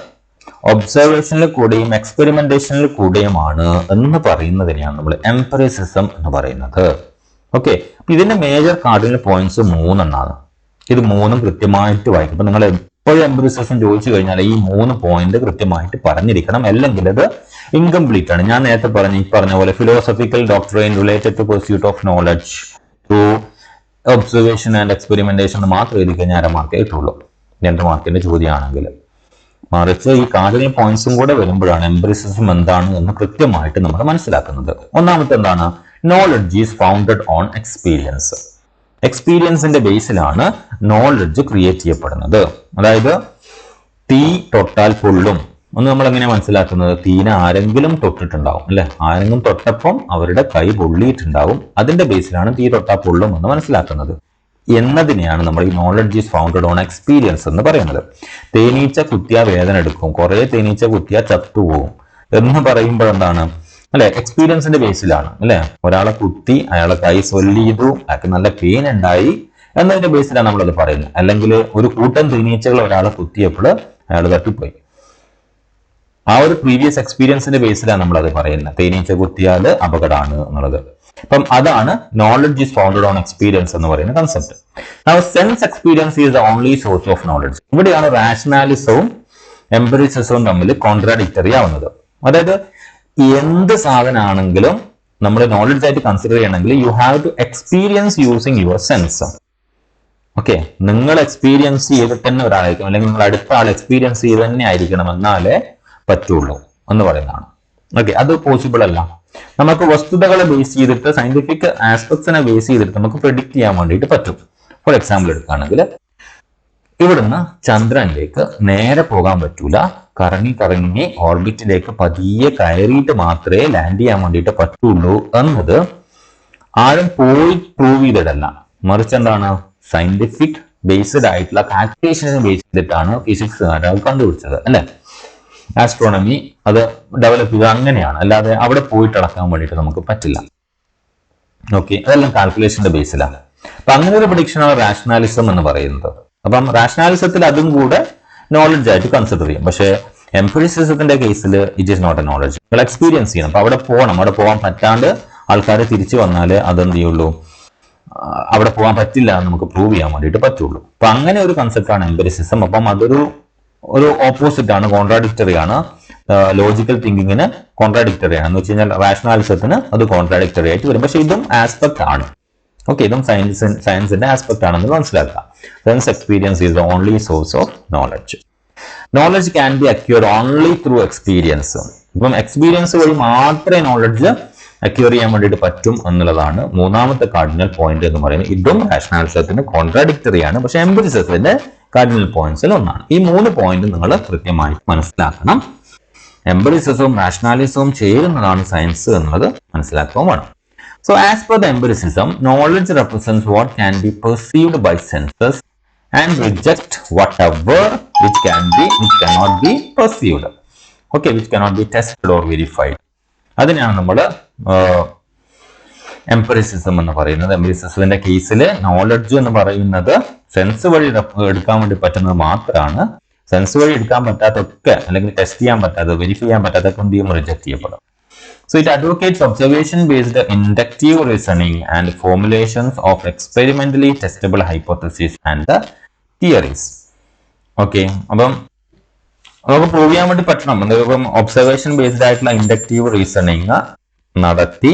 ഒബ്സർവേഷനിൽ കൂടെയും എക്സ്പെരിമെന്റേഷനിൽ കൂടെയുമാണ് എന്ന് പറയുന്നതിനെയാണ് നമ്മൾ എംപിറിസിസം എന്ന് പറയുന്നത്. ഓക്കെ, ഇതിന്റെ മേജർ കാർഡിനൽ പോയിന്റ്സ് 3 ഇത് 3 കൃത്യമായിട്ട് വായിക്കും. അപ്പൊ നിങ്ങൾ എപ്പോഴും എംപിറിസിസം ചോദിച്ചു കഴിഞ്ഞാൽ ഈ 3 പോയിന്റ് കൃത്യമായിട്ട് പറഞ്ഞിരിക്കണം, അല്ലെങ്കിൽ അത് ഇൻകംപ്ലീറ്റ് ആണ്. ഞാൻ നേരത്തെ പറഞ്ഞ പോലെ philosophical doctrine related to pursuit of knowledge through observation and experimentation മാത്രം എഴുതി കഴിഞ്ഞാൽ 1/2 മാർക്കേ കിട്ടുള്ളൂ, 2 മാർക്കിന്റെ ചോദ്യമാണെങ്കിൽ. മറിച്ച് ഈ കാർഡിനൽ പോയിന്റ്സും കൂടെ വരുമ്പോഴാണ് എംപിറിസിസം എന്താണ് എന്ന് കൃത്യമായിട്ട് നമ്മൾ മനസ്സിലാക്കുന്നത്. ഒന്നാമത്തെ എന്താണ്? Knowledge is founded on experience. എക്സ്പീരിയൻസിന്റെ ബേസിലാണ് നോളജ് ക്രിയേറ്റ് ചെയ്യപ്പെടുന്നത്. അതായത് തീ തൊട്ടാൽ പൊള്ളും ഒന്ന് നമ്മൾ എങ്ങനെ മനസ്സിലാക്കുന്നത്? തീനെ ആരെങ്കിലും തൊട്ടിട്ടുണ്ടാവും അല്ലെ, ആരെങ്കിലും തൊട്ടപ്പം അവരുടെ കൈ പൊള്ളിയിട്ടുണ്ടാവും. അതിന്റെ ബേസിലാണ് തീ തൊട്ടാൽ പൊള്ളും എന്ന് മനസ്സിലാക്കുന്നത് എന്നതിനെയാണ് നമ്മൾ ഈ knowledge is founded on experience എന്ന് പറയുന്നത്. തേനീച്ച കുത്തിയ വേദന എടുക്കും, കുറെ തേനീച്ച കുത്തിയ ചത്തുപോകും എന്ന് പറയുമ്പോൾ എന്താണ് അല്ലെ? എക്സ്പീരിയൻസിന്റെ ബേസിലാണ് അല്ലെ. ഒരാളെ കുത്തി, അയാളെ കൈ സ്വെല്ല് ചെയ്തു, അയാൾക്ക് നല്ല പെയിൻ ഉണ്ടായി എന്നതിന്റെ ബേസിലാണ് നമ്മളത് പറയുന്നത്. അല്ലെങ്കിൽ ഒരു കൂട്ടം തേനീച്ചകൾ ഒരാളെ കുത്തിയപ്പോൾ അയാൾ തട്ടിപ്പോയി, ആ ഒരു പ്രീവിയസ് എക്സ്പീരിയൻസിന്റെ ബേസിലാണ് നമ്മളത് പറയുന്നത്. തേനീച്ച കുത്തിയാൽ അപകടമാണ് എന്നുള്ളത്. അപ്പം അതാണ് knowledge is founded on experience എന്ന് പറയുന്ന concept. Sense experience is the only source of knowledge. ഇവിടെയാണ് റാഷണാലിസവും എംപിറിസിസവും തമ്മിൽ കോൺട്രാഡിക്ടറി ആവുന്നത്. അതായത് എന്ത് സാധനമാണെങ്കിലും നമ്മൾ നോളജ് ആയിട്ട് കൺസിഡർ ചെയ്യണമെങ്കിൽ you have to experience using your sense. Okay, നിങ്ങൾ എക്സ്പീരിയൻസ് ചെയ്തിട്ട് തന്നെ ഒരാളായിരിക്കും, അല്ലെങ്കിൽ നിങ്ങൾ അടുത്ത ആൾ എക്സ്പീരിയൻസ് ചെയ്ത് തന്നെ ആയിരിക്കണം, എന്നാലേ പറ്റുള്ളൂ എന്ന് പറയുന്നതാണ്. ഓക്കെ, അത് പോസിബിൾ അല്ല. നമുക്ക് വസ്തുതകളെ ബേസ് ചെയ്തിട്ട്, സയന്റിഫിക് ആസ്പെക്ട്സിനെ ബേസ് ചെയ്തിട്ട് നമുക്ക് പ്രെഡിക്റ്റ് ചെയ്യാൻ വേണ്ടിയിട്ട് പറ്റും. ഫോർ എക്സാമ്പിൾ എടുക്കുകയാണെങ്കിൽ ഇവിടുന്ന് ചന്ദ്രനിലേക്ക് നേരെ പോകാൻ പറ്റൂല, കറങ്ങി കറങ്ങി ഓർബിറ്റിലേക്ക് പതിയെ കയറിയിട്ട് മാത്രമേ ലാൻഡ് ചെയ്യാൻ വേണ്ടിയിട്ട് പറ്റുള്ളൂ എന്നത് ആരും പോയി പ്രൂവ് ചെയ്തിട്ടല്ല, മറിച്ച് എന്താണ് സയന്റിഫിക് ബേസ്ഡ് ആയിട്ടുള്ള കാൽക്കുലേഷനെ ബേസ് ചെയ്തിട്ടാണ് ഫിസിക്സുകാർ അത് കണ്ടുപിടിച്ചത് അല്ലെ. ആസ്ട്രോണമി അത് ഡെവലപ്പ് ചെയ്തത് അങ്ങനെയാണ്, അല്ലാതെ അവിടെ പോയിട്ട് അളക്കാൻ വേണ്ടിയിട്ട് നമുക്ക് പറ്റില്ല. ഓക്കെ, അതെല്ലാം കാൽക്കുലേഷന്റെ ബേസിലാണ്. അപ്പൊ അങ്ങനെ ഒരു പ്രഡിക്ഷനാണ് റാഷണാലിസം എന്ന് പറയുന്നത്. അപ്പം റാഷണാലിസത്തിൽ അതും കൂടെ നോളജ് ആയിട്ട് കൺസിഡർ ചെയ്യും. പക്ഷേ എംപിറിസിസത്തിന്റെ കേസിൽ it is not a knowledge. നിങ്ങൾ എക്സ്പീരിയൻസ് ചെയ്യണം. അപ്പൊ അവിടെ പോകണം, അവിടെ പോകാൻ പറ്റാണ്ട് ആൾക്കാർ തിരിച്ചു വന്നാൽ അതെന്ത് ചെയ്യുള്ളൂ, അവിടെ പോകാൻ പറ്റില്ല എന്ന് നമുക്ക് പ്രൂവ് ചെയ്യാൻ വേണ്ടിയിട്ട് പറ്റുള്ളൂ. അപ്പൊ അങ്ങനെ ഒരു കൺസെപ്റ്റാണ് എംപിറിസിസം. അപ്പം അതൊരു ഓപ്പോസിറ്റ് ആണ്, കോൺട്രാഡിക്ടറി ആണ്. ലോജിക്കൽ തിങ്കിങ്ങിന് കോൺട്രാഡിക്ടറി ആണ് എന്ന് വെച്ച് കഴിഞ്ഞാൽ റാഷണാലിസത്തിന് അത് കോൺട്രാഡിക്ടറി ആയിട്ട് വരും. പക്ഷെ ഇതും ആസ്പെക്ട് ആണ്. ഓക്കെ, ഇതും സയൻസിന്റെ ആസ്പെക്ട് ആണെന്ന് മനസ്സിലാക്കാം. Sense experience is the only source of knowledge. Knowledge can be acquired only through experience. ഇപ്പം എക്സ്പീരിയൻസ് വഴി മാത്രമേ നോളജ് അക്യൂർ ചെയ്യാൻ വേണ്ടിയിട്ട് പറ്റും എന്നുള്ളതാണ് മൂന്നാമത്തെ കാർഡിനൽ പോയിന്റ് എന്ന് പറയുന്നത്. ഇതും റാഷണാലിസത്തിന് കോൺട്രാഡിക്ടറി ആണ്, പക്ഷെ എംപിറിസിസത്തിന്റെ കാർഡിനൽ പോയിന്റ്സിൽ ഒന്നാണ്. ഈ 3 പോയിന്റ് നിങ്ങൾ കൃത്യമായി മനസ്സിലാക്കണം. എംപിറിസിസവും റാഷണാലിസവും ചേരുന്നതാണ് സയൻസ് എന്നുള്ളത് മനസ്സിലാക്കുകയും വേണം. So as per the empiricism, knowledge represents what can be perceived by senses and reject whatever which cannot be perceived. Okay, which cannot be tested or verified. അതിനാണ് നമ്മൾ എംപിറിസിസം എന്ന് പറയുന്നത്. എംപിറിസിസത്തിന്റെ കേസിൽ നോളജ് എന്ന് പറയുന്നത് സെൻസ് വഴി എടുക്കാൻ വേണ്ടി പറ്റുന്നത് മാത്രമാണ്. സെൻസ് വഴി എടുക്കാൻ പറ്റാത്തൊക്കെ, അല്ലെങ്കിൽ ടെസ്റ്റ് ചെയ്യാൻ പറ്റാത്ത, വെരിഫൈ ചെയ്യാൻ പറ്റാത്തൊക്കെ എന്ത് ചെയ്യും, റിജക്ട് ചെയ്യപ്പെടും. So it advocates observation-based inductive reasoning and formulations of experimentally testable hypotheses and the theories. Okay, അപ്പം നമുക്ക് പ്രൂവ് ചെയ്യാൻ വേണ്ടി പറ്റണം. ഇപ്പം ഒബ്സർവേഷൻ ബേസ്ഡ് ആയിട്ടുള്ള ഇൻഡക്റ്റീവ് റീസണിങ് നടത്തി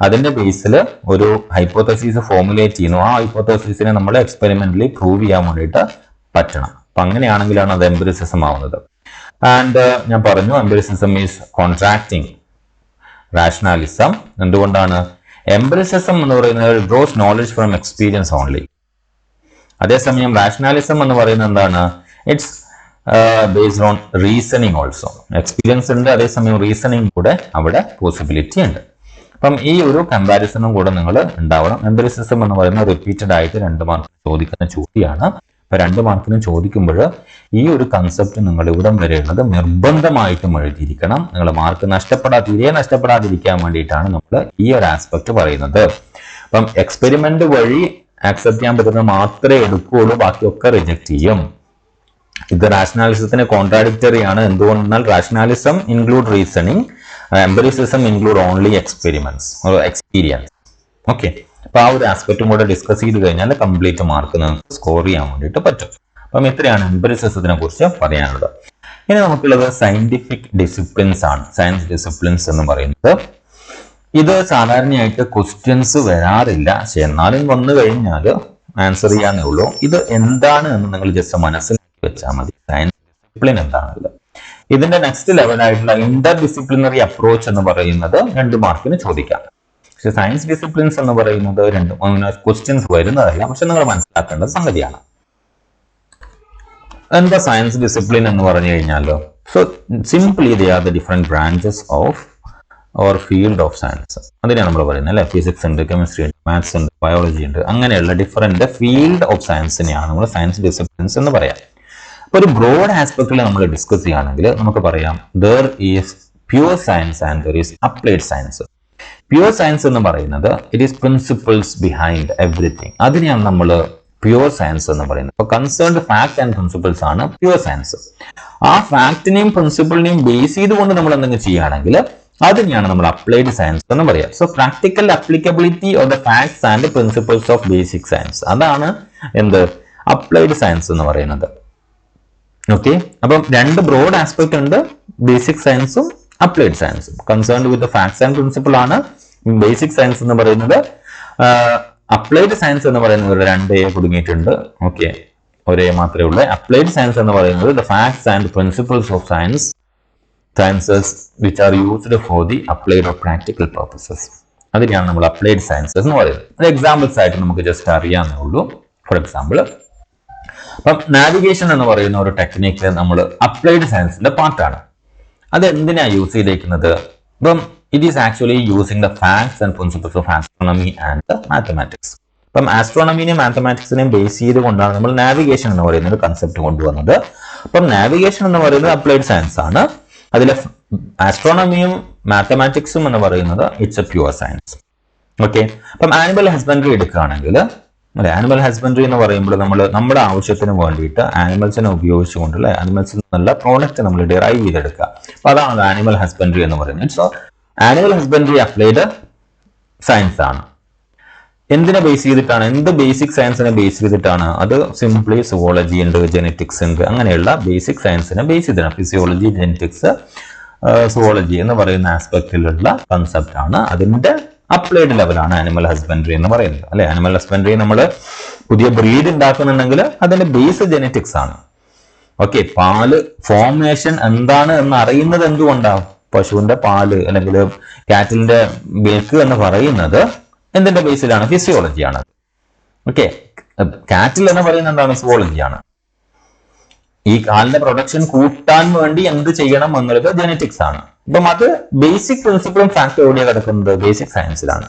അതിന്റെ ബേസിൽ ഒരു ഹൈപ്പോത്തസിസ് ഫോർമുലേറ്റ് ചെയ്യുന്നു. ആ ഹൈപ്പോത്തസിസിനെ നമ്മൾ എക്സ്പെരിമെന്റലി പ്രൂവ് ചെയ്യാൻ വേണ്ടിയിട്ട് പറ്റണം. അപ്പൊ അങ്ങനെയാണെങ്കിലാണ് അത് എംപിറിസിസം ആവുന്നത്. ആൻഡ് ഞാൻ പറഞ്ഞു, എംപിറിസിസം ഈസ് കോൺട്രാക്ടിങ് റാഷണാലിസം. എന്തുകൊണ്ടാണ്? എംപിറിസിസം എന്ന് പറയുന്നത് draws knowledge from experience only. അതേസമയം റാഷണാലിസം എന്ന് പറയുന്നത് എന്താണ്? It's based on reasoning also. Experience ഉണ്ട്, അതേസമയം റീസണിങ് കൂടെ അവിടെ പോസിബിലിറ്റി ഉണ്ട്. അപ്പം ഈ ഒരു കമ്പാരിസണും കൂടെ നിങ്ങൾ ഉണ്ടാവണം. എംപിറിസിസം എന്ന് പറയുന്നത് റിപ്പീറ്റഡ് ആയിട്ട് 2 മാർക്കിന് ചോദിക്കുന്ന ചോദ്യമാണ്. അപ്പൊ 2 മാർക്കിനും ചോദിക്കുമ്പോൾ ഈ ഒരു കൺസെപ്റ്റ് നിങ്ങൾ ഇവിടം വരെയുള്ളത് നിർബന്ധമായിട്ടും എഴുതിയിരിക്കണം. നിങ്ങൾ മാർക്ക് തീരെ നഷ്ടപ്പെടാതിരിക്കാൻ വേണ്ടിയിട്ടാണ് നമ്മൾ ഈ ഒരു ആസ്പെക്ട് പറയുന്നത്. അപ്പം എക്സ്പെരിമെന്റ് വഴി ആക്സെപ്റ്റ് ചെയ്യാൻ പറ്റുന്നത് മാത്രമേ എടുക്കുകയുള്ളൂ, ബാക്കിയൊക്കെ റിജക്ട് ചെയ്യും. ഇത് റാഷണാലിസത്തിന് കോൺട്രാഡിക്ടറി ആണ്. എന്തുകൊണ്ടെന്നാൽ rationalism include reasoning, empiricism include only experiments experience. Okay, അപ്പൊ ആ ഒരു ആസ്പെക്റ്റും കൂടെ ഡിസ്കസ് ചെയ്ത് കഴിഞ്ഞാൽ കംപ്ലീറ്റ് മാർക്ക് നിങ്ങൾക്ക് സ്കോർ ചെയ്യാൻ വേണ്ടിയിട്ട് പറ്റും. അപ്പം ഇത്രയാണ് എംപിറിസിസത്തിനെ കുറിച്ച് പറയാനുള്ളത്. ഇനി നമുക്കുള്ളത് സയന്റിഫിക് ഡിസിപ്ലിൻസ് ആണ്. സയൻസ് ഡിസിപ്ലിൻസ് എന്ന് പറയുന്നത് ഇത് സാധാരണയായിട്ട് ക്വസ്റ്റ്യൻസ് വരാറില്ല, പക്ഷെ എന്നാലും വന്നു കഴിഞ്ഞാൽ ആൻസർ ചെയ്യാനേ ഉള്ളൂ. ഇത് എന്താണ് എന്ന് നിങ്ങൾ ജസ്റ്റ് മനസ്സിലാക്കി വെച്ചാൽ മതി. സയൻസ് ഡിസിപ്ലിൻ എന്താണല്ലോ. ഇതിന്റെ നെക്സ്റ്റ് ലെവലായിട്ടുള്ള ഇന്റർ ഡിസിപ്ലിനറി അപ്രോച്ച് എന്ന് പറയുന്നത് 2 മാർക്കിന് ചോദിക്കാം. പക്ഷെ സയൻസ് ഡിസിപ്ലിൻസ് എന്ന് പറയുന്നത് 2 ക്വസ്റ്റ്യൻസ് വരുന്നതല്ല, പക്ഷെ നിങ്ങൾ മനസ്സിലാക്കേണ്ട സംഗതിയാണ്. എന്താ സയൻസ് ഡിസിപ്ലിൻ എന്ന് പറഞ്ഞു കഴിഞ്ഞാലോ? So simply they are the different branches of or field of science. അതിനാണ് നമ്മൾ പറയുന്നത് അല്ലെ. ഫിസിക്സ് ഉണ്ട്, കെമിസ്ട്രി ഉണ്ട്, മാത്സ് ഉണ്ട്, ബയോളജി ഉണ്ട്, അങ്ങനെയുള്ള ഡിഫറെന്റ് ഫീൽഡ് ഓഫ് സയൻസിനെയാണ് നമ്മൾ സയൻസ് ഡിസിപ്ലിൻസ് എന്ന് പറയാം. അപ്പൊ ഒരു ബ്രോഡ് ആസ്പെക്റ്റിൽ നമ്മൾ ഡിസ്കസ് ചെയ്യുകയാണെങ്കിൽ നമുക്ക് പറയാം there is pure science and there is applied science. Pure science എന്ന് പറയുന്നത് it is principles behind everything. അതിനെയാണ് നമ്മൾ പ്യുവർ സയൻസ് എന്ന് പറയുന്നത്. അപ്പൊ കൺസേൺഡ് ഫാക്ട് ആൻഡ് പ്രിൻസിപ്പിൾസ് ആണ് പ്യുവർ സയൻസ്. ആ ഫാക്ടിനെയും പ്രിൻസിപ്പിളിനെയും ബേസ് ചെയ്തുകൊണ്ട് നമ്മൾ എന്തെങ്കിലും ചെയ്യുകയാണെങ്കിൽ അതിനെയാണ് നമ്മൾ അപ്ലൈഡ് സയൻസ് എന്ന് പറയുക. So practical applicability of the facts and principles of basic science, അതാണ് എന്ത് അപ്ലൈഡ് സയൻസ് എന്ന് പറയുന്നത്. ഓക്കെ, അപ്പം രണ്ട് ബ്രോഡ് ആസ്പെക്ട് ഉണ്ട്, ബേസിക് സയൻസും അപ്ലൈഡ് സയൻസും. Concerned with facts and principle ആണ് ബേസിക് സയൻസ് എന്ന് പറയുന്നത്. അപ്ലൈഡ് സയൻസ് എന്ന് പറയുന്നത് രണ്ടേ കുടുങ്ങിയിട്ടുണ്ട്. ഓക്കെ, ഒരേ മാത്രമേ ഉള്ളൂ. അപ്ലൈഡ് സയൻസ് എന്ന് പറയുന്നത് the facts and principles of sciences which are used for the applied of practical purposes, അതിനെയാണ് നമ്മൾ അപ്ലൈഡ് സയൻസസ് എന്ന് പറയുന്നത്. അത് എക്സാമ്പിൾസ് ആയിട്ട് നമുക്ക് ജസ്റ്റ് അറിയാവുന്നേ ഉള്ളൂ. ഫോർ എക്സാമ്പിൾ, അപ്പം നാവിഗേഷൻ എന്ന് പറയുന്ന ഒരു ടെക്നിക്ക് നമ്മൾ അപ്ലൈഡ് സയൻസിന്റെ പാർട്ടാണ്. അത് എന്തിനാണ് യൂസ് ചെയ്തേക്കുന്നത്? അപ്പം it is actually using the facts and principles of astronomy and mathematics. അപ്പം ആസ്ട്രോണമിനെയും മാത്തമാറ്റിക്സിനെയും ബേസ് ചെയ്തുകൊണ്ടാണ് നമ്മൾ നാവിഗേഷൻ എന്ന് പറയുന്ന ഒരു കൺസെപ്റ്റ് കൊണ്ടുവന്നത്. അപ്പം നാവിഗേഷൻ എന്ന് പറയുന്നത് അപ്ലൈഡ് സയൻസ് ആണ്. അതിലെ ആസ്ട്രോണമിയും മാത്തമാറ്റിക്സും എന്ന് പറയുന്നത് it's A pure science. Okay, അപ്പം ആനിമൽ ഹസ്ബൻഡറി എടുക്കുകയാണെങ്കിൽ, അല്ലെ, ആനിമൽ ഹസ്ബൻഡറി എന്ന് പറയുമ്പോൾ നമ്മൾ നമ്മുടെ ആവശ്യത്തിന് വേണ്ടിയിട്ട് ആനിമൽസിനെ ഉപയോഗിച്ചുകൊണ്ടുള്ള ആനിമൽസിൽ നിന്നുള്ള പ്രോഡക്റ്റ് നമ്മൾ ഡിറൈവ് ചെയ്തെടുക്കുക. അപ്പൊ അതാണ് ആനിമൽ ഹസ്ബൻഡറി എന്ന് പറയുന്നത്. So animal husbandry applied science ആണ്. എന്തിനെ ബേസ് ചെയ്തിട്ടാണ്? എന്ത് ബേസിക് സയൻസിനെ ബേസ് ചെയ്തിട്ടാണ്? അത് സിംപ്ലി സുവോളജി ഉണ്ട്, ജെനറ്റിക്സ് ഉണ്ട്, അങ്ങനെയുള്ള ബേസിക് സയൻസിനെ ബേസ് ചെയ്തിട്ടാണ്. ഫിസിയോളജി, ജെനറ്റിക്സ്, സുവോളജി എന്ന് പറയുന്ന ആസ്പെക്റ്റിലുള്ള കൺസെപ്റ്റ് ആണ്. അതിന്റെ അപ്ലൈഡ് ലെവലാണ് ആനിമൽ ഹസ്ബൻഡറി എന്ന് പറയുന്നത്. അല്ലെ, ആനിമൽ ഹസ്ബൻഡറി നമ്മൾ പുതിയ ബ്രീഡ് ഉണ്ടാക്കുന്നുണ്ടെങ്കിൽ അതിന്റെ ബേസ് ജെനറ്റിക്സ് ആണ്. ഓക്കെ, പാല് ഫോർമേഷൻ എന്താണ് എന്ന് അറിയുന്നത് എന്തുകൊണ്ടാണ്? പശുവിന്റെ പാല് അല്ലെങ്കിൽ കാറ്റിലിന്റെ മിൽക്ക് എന്ന് പറയുന്നത് എന്തിന്റെ ബേസിലാണ്? ഫിസിയോളജിയാണ്. ഓക്കെ, കാറ്റിൽ എന്ന് പറയുന്നത് എന്താണ്? സുവോളജിയാണ്. ഈ കാലിന്റെ പ്രൊഡക്ഷൻ കൂട്ടാൻ വേണ്ടി എന്ത് ചെയ്യണം എന്നുള്ളത് ജെനറ്റിക്സ് ആണ്. അപ്പം അത് ബേസിക് പ്രിൻസിപ്പിളും ഫാക്ട് എവിടെയാണ് കിടക്കുന്നത്? ബേസിക് സയൻസിലാണ്.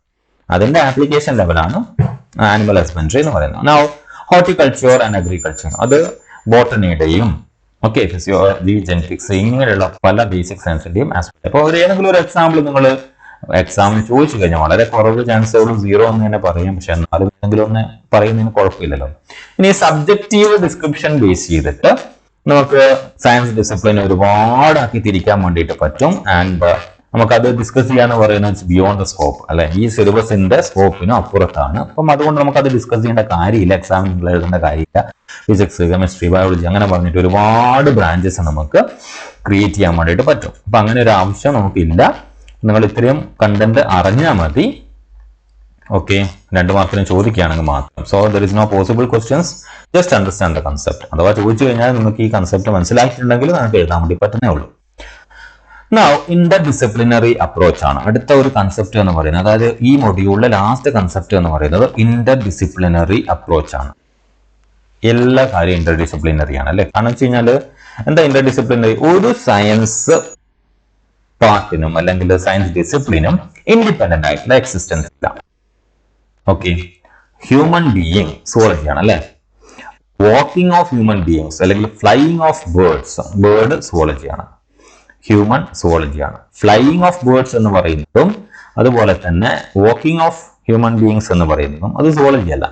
അതിന്റെ ആപ്ലിക്കേഷൻ ലെവലാണ് ആനിമൽ ഹസ്ബൻഡറി എന്ന് പറയുന്നത്. നൗ ഹോർട്ടിക്കൾച്ചർ ആൻഡ് അഗ്രികൾച്ചർ, അത് ബോട്ടണിയുടെയും ഓക്കെ ഫിസിയോളജി, ജെനറ്റിക്സ്, ഇങ്ങനെയുള്ള പല ബേസിക് സയൻസിന്റെയും ആസ്പെക്ട്. അപ്പോൾ ഏതെങ്കിലും ഒരു എക്സാമ്പിൾ നിങ്ങൾ എക്സാമിന് ചോദിച്ചു കഴിഞ്ഞാൽ വളരെ കുറവ് ചാൻസുകൾ 0 എന്ന് തന്നെ പറയും. പക്ഷെ എന്നാലും എന്തെങ്കിലും ഒന്ന് പറയുന്നതിന് കുഴപ്പമില്ലല്ലോ. ഇനി സബ്ജക്റ്റീവ് ഡിസ്ക്രിപ്ഷൻ ബേസ് ചെയ്തിട്ട് നമുക്ക് സയൻസ് ഡിസിപ്ലിൻ ഒരുപാടാക്കി തിരിക്കാൻ വേണ്ടിയിട്ട് പറ്റും. ആൻഡ് നമുക്കത് ഡിസ്കസ് ചെയ്യാന്ന് പറയുന്നത് ബിയോണ്ട് ദ സ്കോപ്പ്, അല്ലെ, ഈ സിലബസിന്റെ സ്കോപ്പിനും അപ്പുറത്താണ്. അപ്പം അതുകൊണ്ട് നമുക്കത് ഡിസ്കസ് ചെയ്യേണ്ട കാര്യമില്ല, എക്സാമിന് എഴുതേണ്ട കാര്യമില്ല. ഫിസിക്സ്, കെമിസ്ട്രി, ബയോളജി അങ്ങനെ പറഞ്ഞിട്ട് ഒരുപാട് ബ്രാഞ്ചസ് നമുക്ക് ക്രിയേറ്റ് ചെയ്യാൻ വേണ്ടിയിട്ട് പറ്റും. അപ്പൊ അങ്ങനെ ഒരു ആവശ്യം നമുക്കില്ല. നിങ്ങൾ ഇത്രയും കണ്ടന്റ് അറിഞ്ഞാൽ മതി. ഓക്കെ, 2 മാർക്കിന് ചോദിക്കുകയാണെങ്കിൽ മാത്രം. So there is no possible questions, just understand the concept. അഥവാ ചോദിച്ചു കഴിഞ്ഞാൽ നിങ്ങൾക്ക് ഈ കൺസെപ്റ്റ് മനസ്സിലാക്കിയിട്ടുണ്ടെങ്കിൽ നമുക്ക് എഴുതാൻ വേണ്ടി പറ്റുന്നേ ഉള്ളൂ. നൗ ഇന്റർ ഡിസിപ്ലിനറി അപ്രോച്ച് ആണ് അടുത്ത ഒരു കൺസെപ്റ്റ് എന്ന് പറയുന്നത്. അതായത് ഈ മൊഡ്യൂളിലെ ലാസ്റ്റ് കൺസെപ്റ്റ് എന്ന് പറയുന്നത് ഇന്റർ ഡിസിപ്ലിനറി അപ്രോച്ച് ആണ്. എല്ലാ കാര്യം ഇന്റർ ഡിസിപ്ലിനറി ആണ്, അല്ലെ. കാരണം വെച്ച് കഴിഞ്ഞാൽ എന്താ ഇന്റർ ഡിസിപ്ലിനറി? ഒരു സയൻസ് പാർട്ടിനും അല്ലെങ്കിൽ സയൻസ് ഡിസിപ്ലിനും ഇൻഡിപെൻഡന്റ് ആയിട്ടുള്ള എക്സിസ്റ്റൻസ് ഇല്ല. ഓക്കെ, ഹ്യൂമൻ ബീയിങ് സുവോളജിയാണ്, അല്ലെ. വാക്കിംഗ് ഓഫ് ഹ്യൂമൻ ബീയിങ്സ് അല്ലെങ്കിൽ ഫ്ലൈയിങ് ഓഫ് ബേർഡ്സ്, ബേർഡ് സുവോളജിയാണ്, ഹ്യൂമൻ സുവോളജിയാണ്. ഫ്ലൈയിങ് ഓഫ് ബേർഡ്സ് എന്ന് പറയുന്നതും അതുപോലെ തന്നെ വാക്കിംഗ് ഓഫ് ഹ്യൂമൻ ബീയിങ്സ് എന്ന് പറയുന്നതും അത് സുവോളജി അല്ല.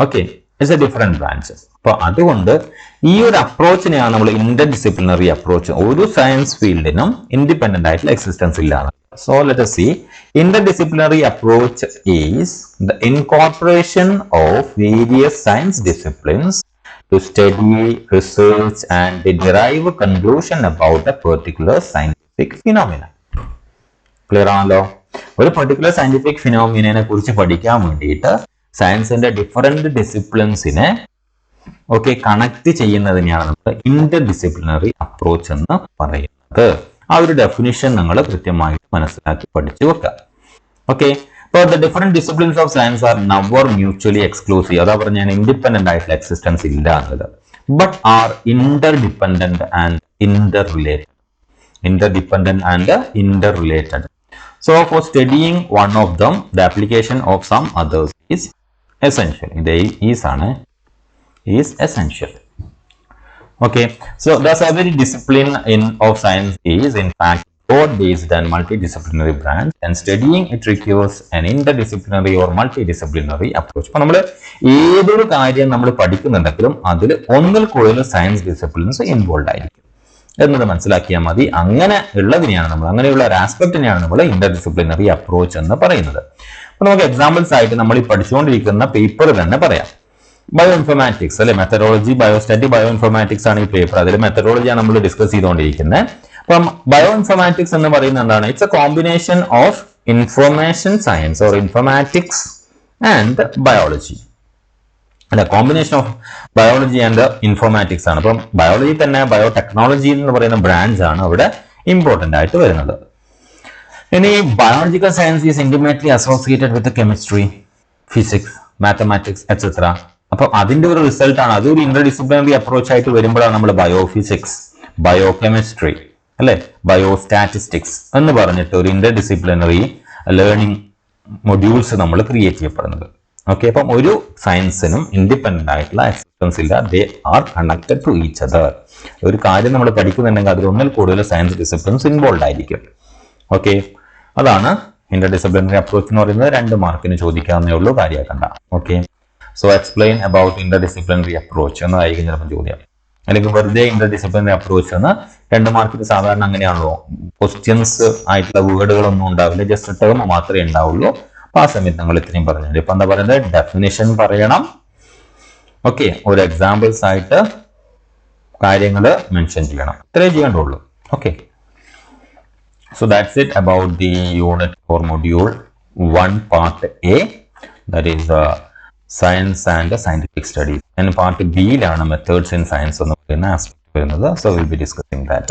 Okay, it's a different branch. അപ്പൊ അതുകൊണ്ട് ഈ ഒരു അപ്രോച്ചിനെയാണ് നമ്മൾ ഇന്റർ ഡിസിപ്ലിനറി അപ്രോച്ച്. ഒരു സയൻസ് ഫീൽഡിനും ഇൻഡിപെൻഡന്റ് ആയിട്ടുള്ള എക്സിസ്റ്റൻസ് ഇല്ലാണ്. So let us see, interdisciplinary approach is the incorporation of various science disciplines to study, research and derive a conclusion about a particular scientific phenomenon. Clear ആണല്ലോ? ഒരു particular scientific ഫിനോമിനെ കുറിച്ച് പഠിക്കാൻ വേണ്ടിയിട്ട് സയൻസിന്റെ different ഡിസിപ്ലിൻസിനെ okay connect ചെയ്യുന്നതിനെയാണ് നമ്മൾ interdisciplinary approach എന്ന് പറയുന്നത്. ആ ഒരു ഡെഫിനിഷൻ നിങ്ങൾ കൃത്യമായി മനസ്സിലാക്കി പഠിച്ചു വെക്കുക. ഓക്കെ, അപ്പോൾ the different disciplines of science are never mutually exclusive. അതാ പറഞ്ഞ ഞാൻ ഇൻഡിപെൻഡന്റ് ആയിട്ടുള്ള എക്സിസ്റ്റൻസ് ഇല്ല എന്നുള്ളത്. But are interdependent and interrelated. Interdependent and interrelated. So for studying one of them, the application of some others is essential. Is essential. Okay, so thus every discipline of science is in fact method-based and multidisciplinary branch, and studying it requires an interdisciplinary or multidisciplinary approach. അപ്പോൾ നമ്മൾ ഏതൊരു കാര്യം നമ്മൾ പഠിക്കുന്നുണ്ടെങ്കിലും അതിൽ ഒന്നിൽ കൂടുതൽ science disciplines involve ആയിരിക്കും എന്നത് മനസ്സിലാക്കിയാൽ മതി. അങ്ങനെ ഉള്ളതിനെയാണ് നമ്മൾ, അങ്ങനെയുള്ള ഒരു ആസ്പെക്റ്റിനെയാണ് നമ്മൾ ഇന്റർഡിസിപ്ലിനറി അപ്രോച്ച് എന്ന് പറയുന്നത്. അപ്പൊ നമുക്ക് എക്സാമ്പിൾസ് ആയിട്ട് നമ്മൾ ഈ പഠിച്ചുകൊണ്ടിരിക്കുന്ന പേപ്പർ തന്നെ പറയാം. ബയോ ഇൻഫോർമാറ്റിക്സ് അല്ലെ, മെത്തഡോളജി ബയോസ്റ്റഡി ബയോ ഇൻഫോർമാറ്റിക്സ് ആണ് ഈ പേപ്പർ. അതിൽ മെത്തഡോളജിയാണ് നമ്മൾ ഡിസ്കസ് ചെയ്തുകൊണ്ടിരിക്കുന്നത്. അപ്പം ബയോ ഇൻഫോർമാറ്റിക്സ് എന്ന് പറയുന്നത് എന്താണ്? It's a combination of information science or informatics and biology അല്ല, combination of biology and informatics ആണ്. അപ്പം ബയോളജി തന്നെ ബയോടെക്നോളജി എന്ന് പറയുന്ന ബ്രാഞ്ച് ആണ് അവിടെ ഇമ്പോർട്ടന്റ് ആയിട്ട് വരുന്നത്. ഇനി biological science is intimately associated with chemistry, physics, mathematics etcetera. അപ്പൊ അതിന്റെ ഒരു റിസൾട്ട് ആണ്, അതൊരു ഇന്റർഡിസിപ്ലിനറി അപ്രോച്ച് ആയിട്ട് വരുമ്പോഴാണ് നമ്മൾ ബയോ ഫിസിക്സ്, ബയോ കെമിസ്ട്രി അല്ലെ, ബയോ സ്റ്റാറ്റിസ്റ്റിക്സ് എന്ന് പറഞ്ഞിട്ട് ഒരു ഇന്റർഡിസിപ്ലിനറി ലേണിംഗ് മൊഡ്യൂൾസ് നമ്മൾ ക്രിയേറ്റ് ചെയ്യപ്പെടുന്നത്. ഓക്കെ, അപ്പം ഒരു സയൻസിനും ഇൻഡിപെൻഡന്റ് ആയിട്ടുള്ള എക്സിസ്റ്റൻസ് ഇല്ല. They are connected to each other. ഒരു കാര്യം നമ്മൾ പഠിക്കുന്നുണ്ടെങ്കിൽ അതിൽ ഒന്നിൽ കൂടുതൽ സയൻസ് ഡിസിപ്ലിൻസ് ഇൻവോൾവ് ആയിരിക്കും. ഓക്കെ, അതാണ് ഇന്റർഡിസിപ്ലിനറി അപ്രോച്ച് എന്ന് പറയുന്നത്. 2 മാർക്കിന് ചോദിക്കാവുന്നേ ഉള്ളൂ, കാര്യമാക്കണ്ട. Okay, so explain about interdisciplinary approach എന്നായിരിക്കും ചിലപ്പോൾ ചോദ്യം. അല്ലെങ്കിൽ വെറുതെ ഇന്റർഡിസിപ്ലിനറി അപ്രോച്ച് എന്ന് 2 മാർക്കിന് സാധാരണ അങ്ങനെയാണല്ലോ, ക്വസ്റ്റ്യൻസ് ആയിട്ടുള്ള വേർഡുകളൊന്നും ഉണ്ടാവില്ല, ജസ്റ്റ് ടേം മാത്രമേ ഉണ്ടാവുള്ളൂ. അപ്പൊ ആ സമയത്ത് നമ്മൾ ഇത്രയും പറഞ്ഞിട്ടുണ്ട്. ഇപ്പൊ എന്താ പറയുന്നത്? ഡെഫിനിഷൻ പറയണം. ഓക്കെ, ഒരു എക്സാമ്പിൾസ് ആയിട്ട് കാര്യങ്ങൾ മെൻഷൻ ചെയ്യണം. ഇത്രേ ചെയ്യേണ്ടുള്ളൂ. Okay, so that's it about the unit for module 1 part A, that is science and scientific studies. And part B ലാണ് methods in science എന്ന് പറയുന്ന ആസ്പെക്ട് വരുന്നത്. So we'll be discussing that.